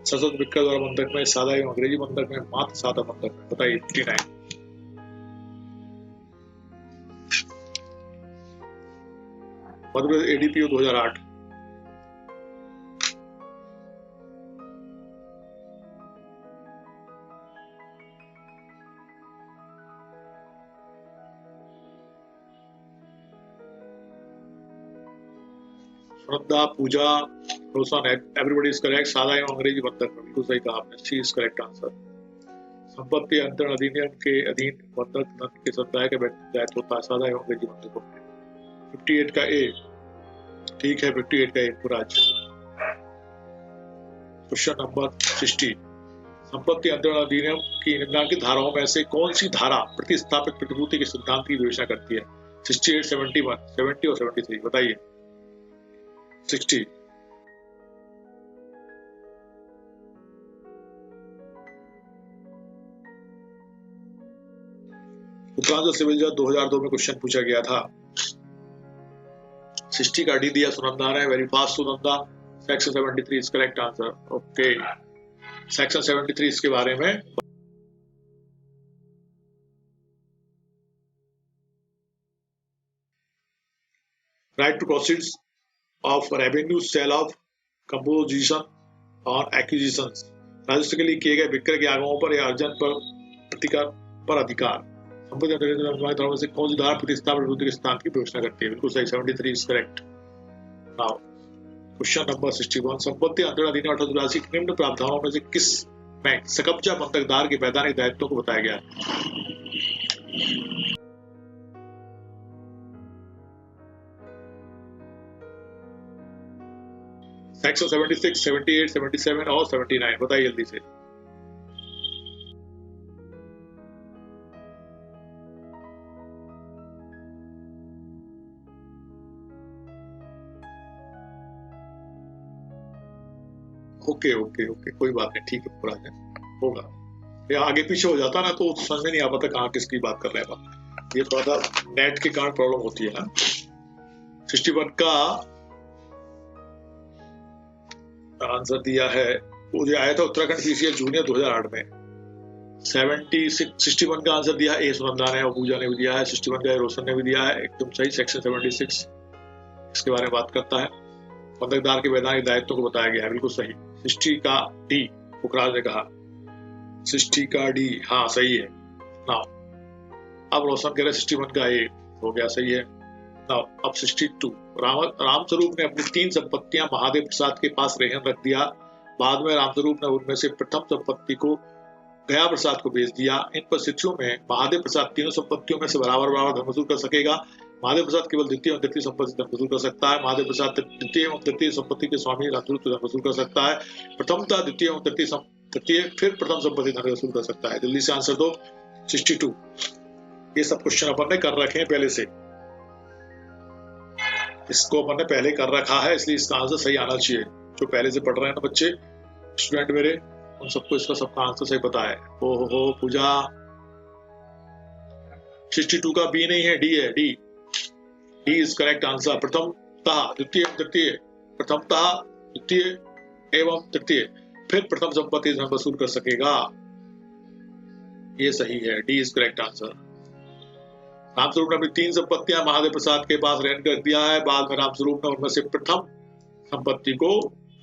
सशस्त्र विक्रय द्वारा बंधक में, सादा एवं अंग्रेजी बंधक में, मात्र सादा बंधक में। बताइए 59। Madhya Pradesh ADPO 2008। Shraddha, Pooja, Roshan, everybody is correct. सादा एवं अंग्रेजी बंधक में, बिल्कुल सही कहा आपने, सी इज करेक्ट आंसर। संपत्ति अंतरण अधिनियम के अधीन बंधक धन के समुदाय का दायित्व होता है, सादा एवं अंग्रेजी बंधकों में। 58 का ए, ठीक है 58 का ए पुराज। क्वेश्चन नंबर 60, संपत्ति अंतरण अधिनियम की निम्नलिखित धाराओं में से कौन सी धारा प्रतिस्थापित प्रतिभूति के सिद्धांत की विवेचना करती है? 68, 71, 70 और 73। बताइए 60। उत्तरांचल सिविल जज 2002 में क्वेश्चन पूछा गया था। 60 का डी दिया सुनंदा ने, very fast Sunanda. Section 73 is correct answer. Okay, section 73 इसके बारे में right to proceeds of revenue sale of composition और एक्विजिशंस, राजस्व के लिए किए गए विक्रय के आगमों पर या अर्जन पर प्रतिकार पर अधिकार। संपत्ति अंतरण से कौन सी धारा प्रतिस्थापित प्रतिभूति के सिद्धांत की विवेचना करती है? बिल्कुल सही, 73 is correct. Now question number 61, संपत्ति अंतरण अधिनियम 1883 के निम्न प्रावधानों में से किस में सकब्जा बंधकदार के वैधानिक दायित्वों को बताया गया है? सेक्शन 76, 78, 77 और 79। बताइए जल्दी से। ओके ओके ओके, कोई बात नहीं, ठीक है, पूरा होगा। ये आगे पीछे हो जाता ना तो समझ में नहीं आ पाता कहाँ किसकी बात कर रहे हैं। ये थोड़ा सा नेट के कारण प्रॉब्लम होती है ना। 61 का आंसर दिया है, वो जो आया था उत्तराखंड पीसीएस जूनियर 2008 में। 61 का आंसर दिया ए सुनंदा ने और पूजा ने भी दिया है। 61 का रोशन ने भी दिया है, एकदम सही। सेक्शन 76 इसके बारे में बात करता है, बंधकदार के वैधानिक दायित्वों को बताया गया है, बिल्कुल सही। 60 का डी पुखराज ने कहा, 60 का डी हाँ सही है। नाउ अब रोशन कह रहे 61 का ए हो गया, सही है। नाउ अब 62, रामस्वरूप ने अपनी 3 संपत्तियां महादेव प्रसाद के पास रेहन रख दिया। बाद में रामस्वरूप ने उनमें से प्रथम संपत्ति को गया प्रसाद को बेच दिया। इन परिस्थितियों में महादेव प्रसाद तीनों संपत्तियों में से बराबर बराबर धन वसूल कर सकेगा। महादेव प्रसाद केवल द्वितीय एवं तृतीय संपत्ति धन वसूल कर सकता है। महादेव प्रसाद द्वितीय एवं तृतीय संपत्ति के स्वामी रामस्वरूप धन वसूल कर सकता है। प्रथमतः द्वितीय एवं तृतीय फिर प्रथम संपत्ति धन वसूल कर सकता है। जल्दी से आंसर दो। 62 ये सब क्वेश्चन अपन ने कर रखे हैं पहले से, इसको अपन ने पहले कर रखा है, इसलिए इसका आंसर सही आना चाहिए। जो पहले से पढ़ रहे हैं ना बच्चे, स्टूडेंट मेरे, उन सबको इसका सबका आंसर सही पता है। हो पूजा, 62 का बी नहीं है, डी है, डी इज करेक्ट आंसर। प्रथमतः द्वितीय तृतीय, प्रथमतः द्वितीय एवं तृतीय, फिर प्रथम संपत्ति धन वसूल कर सकेगा, ये सही है, D is correct answer. Ramswaroop ने अपनी 3 संपत्तियां महादेव प्रसाद के पास रहन कर दिया है, बाद में रामस्वरूप ने उनमें से प्रथम संपत्ति को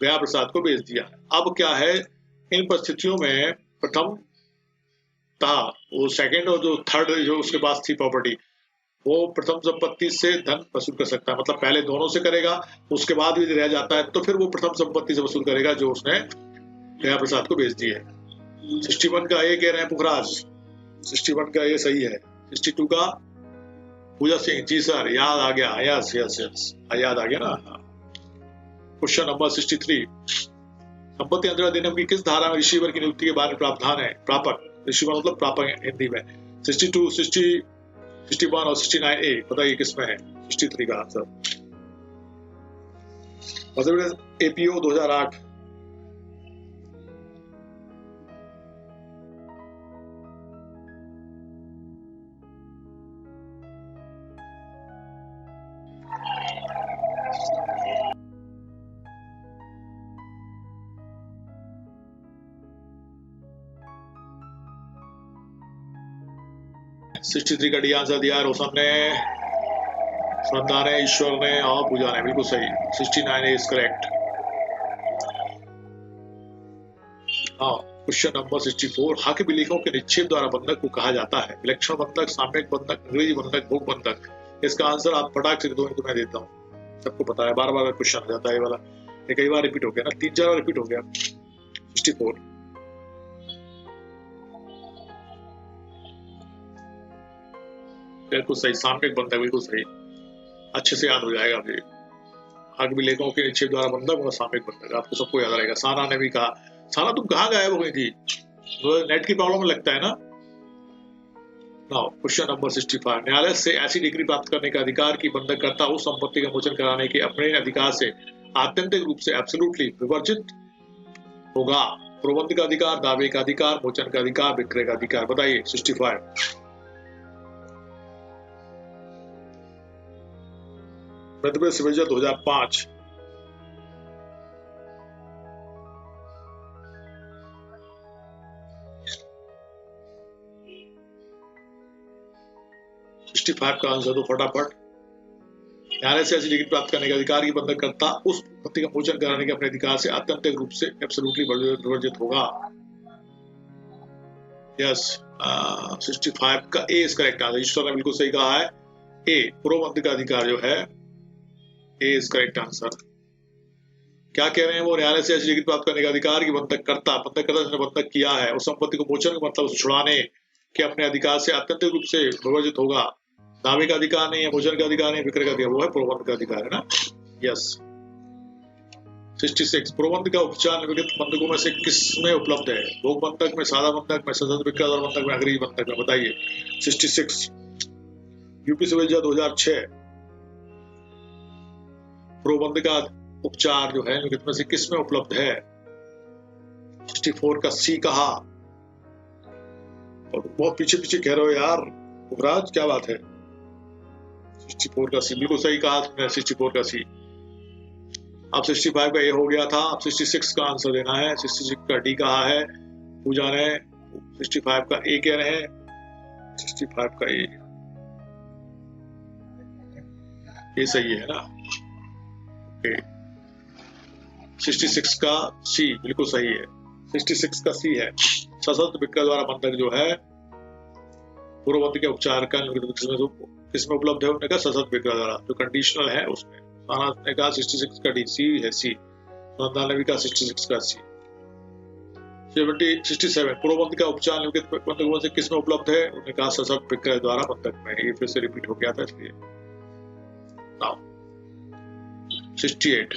गया प्रसाद को बेच दिया। अब क्या है, इन परिस्थितियों में प्रथम था वो सेकंड और जो थर्ड जो उसके पास थी प्रॉपर्टी, वो प्रथम संपत्ति से धन वसूल कर सकता है, मतलब पहले दोनों से करेगा, उसके बाद भी रह जाता है तो फिर वो प्रथम संपत्ति से वसूल करेगा जो उसने गया प्रसाद को बेच दी है। 61 का ए कह रहे हैं पुखराज, 61 का ये सही है। 62 का पूजा सिंह, जी सर याद आ गया, यस यस यस याद आ गया ना। क्वेश्चन नंबर 63, संपत्ति अंतरण अधिनियम की किस धारा में रिसीवर की नियुक्ति के बारे में प्रावधान है? प्रापक, रिसीवर मतलब प्रापक हिंदी में। 62, 60, 61 और 69 ए, बताइए किसमें है 63 का आंसर? मध्य प्रदेश एपीओ 2008। सिक्सटी का डी आंसर दिया रोशन ने, श्रद्धा ने, ईश्वर ने और पूजा ने, बिल्कुल सही। 69 इज करेक्ट। हाँ, क्वेश्चन नंबर 64, हाकिम विलेखों के निक्षेप द्वारा बंधक को कहा जाता है? विलक्षण बंधक, साम्यक बंधक, अंग्रेजी बंधक, भोग बंधक। इसका आंसर आप फटाक से दो, इनको मैं देता हूँ, सबको पता है, बार बार क्वेश्चन आ जाता है ये वाला, ये कई बार रिपीट हो गया ना, 3-4 बार रिपीट हो गया। 64 बिल्कुल सही, साम्यक बंधक बिल्कुल सही, अच्छे से याद हो जाएगा फिर। हाकिम विलेखों के निक्षेप द्वारा बंधक और साम्यक बंधक आपको सबको याद रहेगा। साना ने भी कहा, साना तुम कहाँ गायब हो गई थी, नेट की प्रॉब्लम लगता है ना। नाउ क्वेश्चन नंबर 65, न्यायालय से ऐसी डिग्री प्राप्त करने का अधिकार की बंधक करता उस संपत्ति का मोचन कराने के अपने अधिकार से आत्यंतिक रूप से एब्सोल्युटली विवर्जित होगा? प्रबंध का अधिकार, दावे का अधिकार, मोचन का अधिकार, विक्रय का अधिकार, बताइए 65। मध्य प्रदेश विभाजन 2005। का आंसर दो फटाफट। न्यायालय से ऐसी डिग्री प्राप्त करने का अधिकार की बंधक करता उस संपत्ति का मोचन कराने के अपने अधिकार से आत्यंतिक रूप से एब्सोल्युटली विवर्जित होगा। यस, 65 का ए इज करेक्ट आंसर, ईश्वर ने बिल्कुल सही कहा है, ए पूर्वबंध का अधिकार जो है, ए इज करेक्ट आंसर। क्या कह रहे हैं वो, न्यायालय से ऐसी डिग्री प्राप्त करने का अधिकार की बंधक करता जिसने बंधक किया है उस संपत्ति को मोचन का मतलब उसे छुड़ाने के अपने अधिकार से आत्यंतिक रूप से विवर्जित होगा। दावे का अधिकार नहीं है, मोचन का अधिकार नहीं, विक्रय का अधिकार, वो है प्रबंध का अधिकार है ना। यस। 66, प्रबंध का उपचार निम्नलिखित बंधकों में से किसमें उपलब्ध है? भोग बंधक में, सादा बंधक में, सतत विक्रय बंधक में, अंग्रेजी बंधक में, बताइए 66। यूपी सिविल जज 2006, प्रबंध का उपचार जो है निम्नलिखित में से किसमें उपलब्ध है? 64 का सी कहा, और बहुत पीछे पीछे कह रहे हो यार युवराज, क्या बात है? 64 का सी बिल्कुल सही कहा तुमने, 64 का सी। अब 65 का ए हो गया था, अब 66 का आंसर देना है। 66 का डी कहा है पूजा ने, 65 का ए कह रहे हैं, 65 का ए, ये सही है ना? ओके, 66 का सी बिल्कुल सही है, 66 का सी है। सशस्त्र विक्रय द्वारा बंधक जो है पूर्ववर्ती के उपचार का किसमें उपलब्ध है? उन्होंने कहा सशस्त्र विक्रय द्वारा, जो कंडीशनल है उसमें। ने कहा 66 का डी, सी है सी। ने भी कहा 66 का सी। 67 पूर्ववर्ती का उपचार निम्नलिखित बंधकों से किसमें उपलब्ध है? उन्होंने कहा सशस्त्र विक्रय द्वारा बंधक में। ये फिर से रिपीट हो गया था इसलिए। नाउ 68,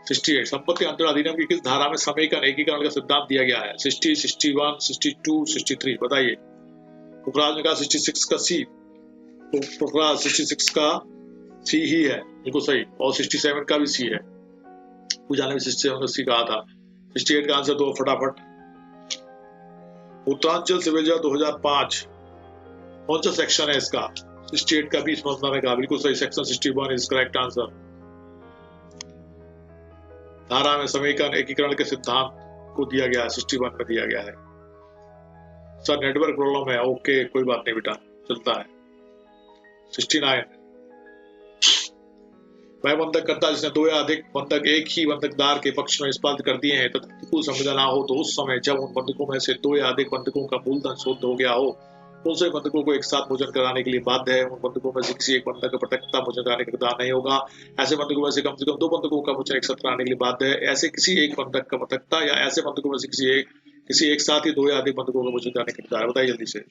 68 संपत्ति अंतरण अधिनियम की किस धारा में समेकन एकीकरण का सिद्धांत दिया गया है? 60, 61, 62, 63 बताइए। पुखराज ने कहा 66 का सी, पुखराज 66 का सी ही है, बिल्कुल सही। और 67 का भी सी है, पूजा ने भी 67 का सी कहा था। 68 का आंसर दो फटाफट। उत्तरांचल सिविल जज 2005 कौन सा सेक्शन है इसका? 68 का भी समझना कहा, बिल्कुल सही। Section 61 is correct answer. धारा में समीकरण एकीकरण के सिद्धांत को दिया गया है, 61 में दिया गया है। सर नेटवर्क प्रॉब्लम है, ओके कोई बात नहीं बेटा, चलता है। 69 वह बंधक करता जिसने दो या अधिक बंधक एक ही बंधकदार के पक्ष में निष्पादित कर दिए हैं तथा प्रतिकूल संविदा ना हो तो उस समय जब उन बंधकों में से दो या अधिक बंधकों का मूलधन शुद्ध हो गया हो उनसे बंधकों को एक साथ मोचन कराने के लिए बाध्य है। उन बंधकों में से किसी एक बंधक का पृथकता मोचन कराने का अधिकार नहीं होगा। ऐसे बंधकों में से कम दो बंधकों का मोचन एक साथ कराने के लिए बाध्य है। ऐसे किसी एक बंधक का पृथकता या ऐसे बंधकों में से किसी एक साथ ही दो या अधिक बंधकों का मोचन कराने का अधिकार। बताइए जल्दी से।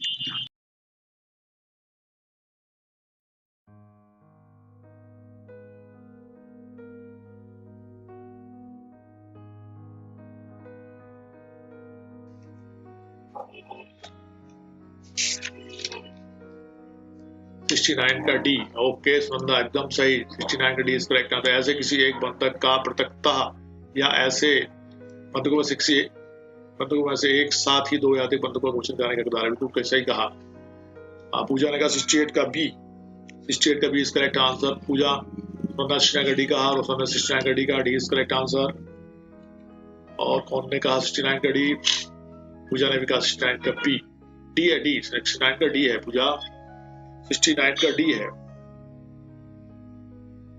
का डी, ओके सुनंदा एकदम सही। 69 का डी इज करेक्ट आंसर। ऐसे किसी एक बंधक का पृथकता या ऐसे बंधकों में से किसी बंधकों में से एक साथ ही दो या अधिक बंधकों का मोचन कराने का अधिकार है, बिल्कुल सही कहा। पूजा ने कहा 68 का बी, 68 का बी इज करेक्ट आंसर। पूजा सुनंदा 69 का डी कहा, रोशन ने 69 का डी कहा, डी इज करेक्ट आंसर। और कौन ने कहा 69 का डी? पूजा ने भी कहा 69 का बी, डी है, डी 69 का डी है पूजा, 69 का डी है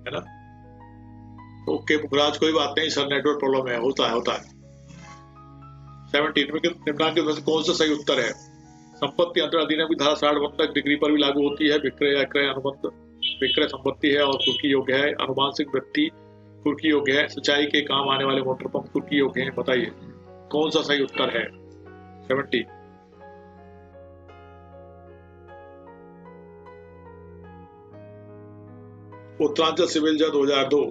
ना। ओके पुखराज कोई बात नहीं सर, नेटवर्क प्रॉब्लम है, होता है। 17 में निम्नलिखित में से कौन सा सही उत्तर है? संपत्ति अंतरण अधिनियम की धारा 60 बंधक डिग्री पर भी लागू होती है। विक्रय या क्रय अनुबंध विक्रय संपत्ति है और कुर्की योग्य है। अनुवांशिक वृत्ति कुर्की योग्य है। सिंचाई के काम आने वाले मोटर पंप कुर्की योग्य है। बताइए कौन सा सही उत्तर है? 70 उत्तरांचल सिविल जज 2002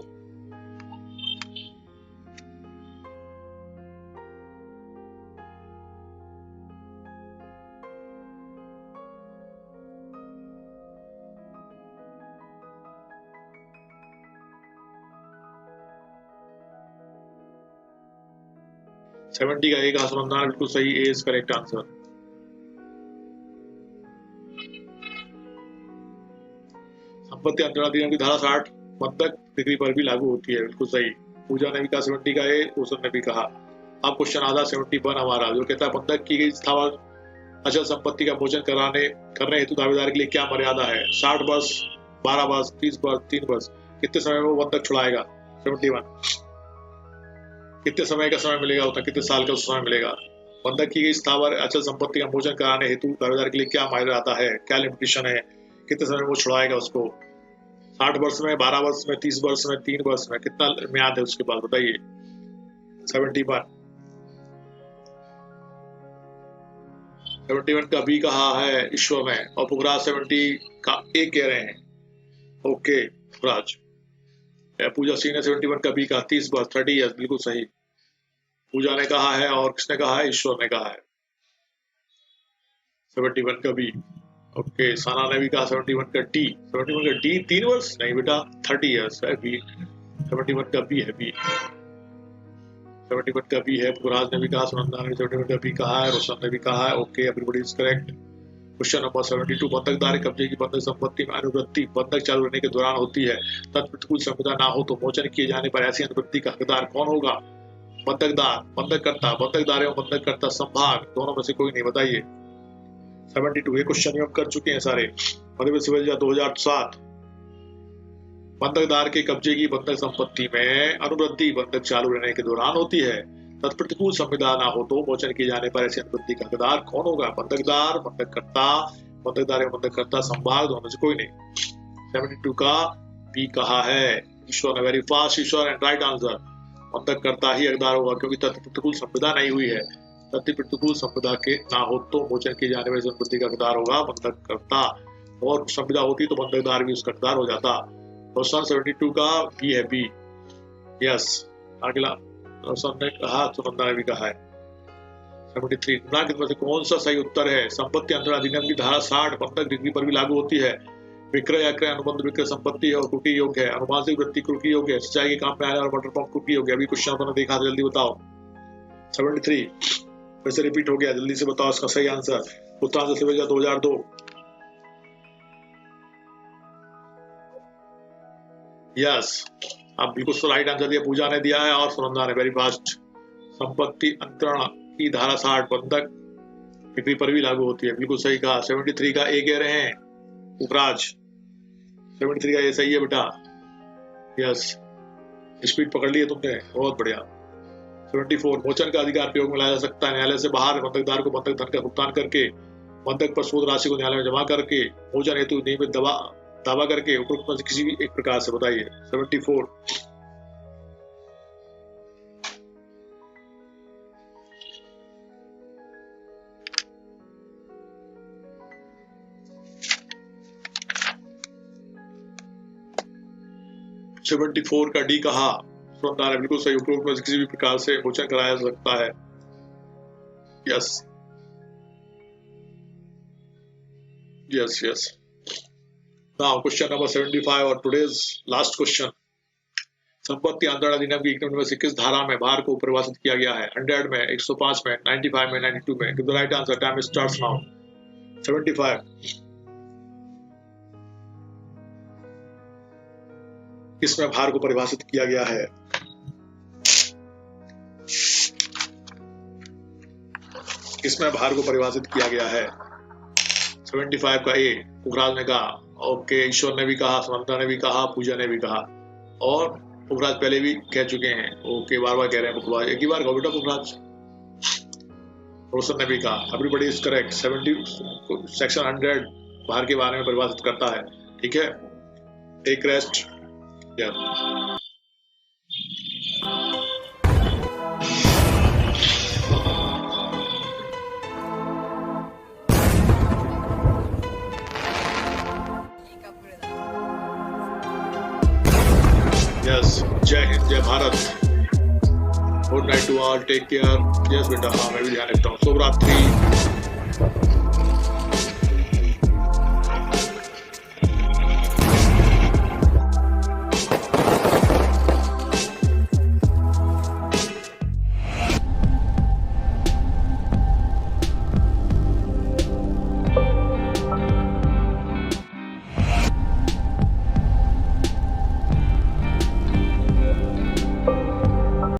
70 का एक आसमान बिल्कुल सही, ए इज करेक्ट आंसर। संपत्ति अंतरण अधिनियम की धारा 60 बंधक डिग्री पर भी लागू होती है, बिल्कुल सही। पूजा ने भी कहा 70 का ए, रोशन ने भी कहा। अब क्वेश्चन आधा 71 हमारा जो कहता है बंधक की गई स्थावर अचल संपत्ति का मोचन करने हेतु दावेदार के लिए क्या मर्यादा है? 60 वर्ष, 12 वर्ष, 30 वर्ष, 3 वर्ष। कितने समय में वो बंधक छुड़ाएगा? 71 कितने समय का समय मिलेगा उतना, कितने साल का समय मिलेगा? बंधक की गई स्थावर अचल संपत्ति का मोचन कराने हेतु दावेदार के लिए क्या मर्यादा है, क्या लिमिटेशन है, कितने समय में वो छुड़ाएगा उसको? 60 वर्ष में, 12 वर्ष में, 30 वर्ष में, 3 वर्ष में, कितना म्याद है उसके पास? बताइए। 71 का बी कहा है ईश्वर ने और पुखराज 70 का ए कह रहे हैं। ओके पुखराज। पूजा सिंह ने 71 का बी कहा, 30 वर्ष, 30 ईयर्स, बिल्कुल सही। पूजा ने कहा है और किसने कहा है? ईश्वर ने कहा है 71 का बी। ओके साना ने भी कहा 71 का डी, 71 का डी 3 वर्ष नहीं बेटा, 30 ईयर्स है बी। 71 का बी है, बी 71 का बी है। पुखराज ने भी कहा, सुनंदा ने 71 का बी कहा है, रोशन ने भी कहा है। Okay everybody is correct. Question number 72 बंधकदार कब्जे की बंधक संपत्ति में अनुवृत्ति बंधक चालू रहने के दौरान होती है। तत्प्रतिकूल संविदा ना हो तो मोचन किए जाने पर ऐसी अनुवृत्ति का हकदार कौन होगा? बंधकदार, बंधककर्ता, बंधकदार एवं बंधककर्ता संभाग दोनों में से कोई नहीं। बताइए। 72 ये क्वेश्चन हम कर चुके हैं सारे। मध्य सिविल जज 2007 बंधकदार के कब्जे की बंधक संपत्ति में अनुवृत्ति बंधक चालू रहने के दौरान होती है। तत्प्रतिकूल संविदा ना हो तो मोचन किए जाने पर ऐसी अनुवृत्ति का हकदार कौन होगा? बंधकदार, बंधककर्ता, बंधकदार एवं बंधककर्ता संभाग दोनों से कोई नहीं। 72 का बी कहा है ईश्वर ने, very fast Ishwar and right answer. बंधककर्ता ही हकदार होगा क्योंकि तत्प्रतिकूल संविदा नहीं हुई है। तत्प्रतिकूल संविदा के ना हो तो मोचन किए जाने वाली संपत्ति का हकदार होगा बंधककर्ता, और संविदा होती तो बंधकदार भी उसका हकदार हो जाता। क्वेश्चन 72 का बी है, बी यस अगला रोशन ने कहा, सुनंदा ने भी कहा है। 73 निम्नलिखित में से कौन सा सही उत्तर है? संपत्ति अंतरण अधिनियम की धारा 60 बंधक डिग्री पर भी लागू होती है। विक्रय या क्रय अनुबंध विक्रय संपत्ति है और कुकी योग्य है। अनुमानिक वृत्ति कुकी योग्य है। सिंचाई के काम में आने वाला वाटर पंप कुकी योग्य है। अभी क्वेश्चन आपने देखा था, जल्दी बताओ। 73 फिर से रिपीट हो गया, जल्दी से बताओ इसका सही आंसर। उत्तरांचल सिविल 2002। यस, अब बिल्कुल राइट आंसर दिया पूजा ने दिया है और सुनंदा ने, वेरी फास्ट। संपत्ति अंतरण की धारा 60 बंधक बिक्री पर भी लागू होती है, बिल्कुल सही कहा। 73 का ए कह रहे हैं उपराज। 73 का ये सही है बेटा। यस, स्पीड पकड़ ली है तुमने, बहुत बढ़िया। 74 मोचन का अधिकार प्रयोग में लाया जा सकता है। न्यायालय से बाहर बंधकदार को बंधक धन का भुगतान करके, बंधक पर सूद राशि को न्यायालय में जमा करके, मोचन हेतु नियमित दावा करके, उपरोक्त में से किसी भी एक प्रकार से। बताइए। 74 74 का डी कहा सुनंदा ने, बिल्कुल सही। उपरोक्त में से किसी भी प्रकार से मोचन कराया जा सकता है। Yes yes yes. Now question number 75 और टुडेज लास्ट क्वेश्चन। संपत्ति अंतरण अधिनियम की 1 में से किस धारा में भार को परिभाषित किया गया है? 100 में, 105 में, 95 में, 92 में? Give the right answer. Time starts now. 75 किसमें भार को परिभाषित किया गया है? किसमें भार को परिभाषित किया गया है? 75 का ए पुखराज ने कहा। ओके, ईश्वर ने भी कहा, सुनंदा ने भी कहा, पूजा ने भी कहा और पुखराज पहले भी कह चुके हैं। ओके, बार बार कह रहे हैं पुखराज, एक ही बार कहो बेटा पुखराज। रोशन ने भी कहा। Everybody is correct. 70 सेक्शन 100 भार के बारे में परिभाषित करता है। ठीक है, टेक रेस्ट। यस, जय हिंद, जय Bharat. Good night to all, take care. Yes बेटा, हाँ मैं भी ध्यान रखता हूँ। शुभ रात्रि।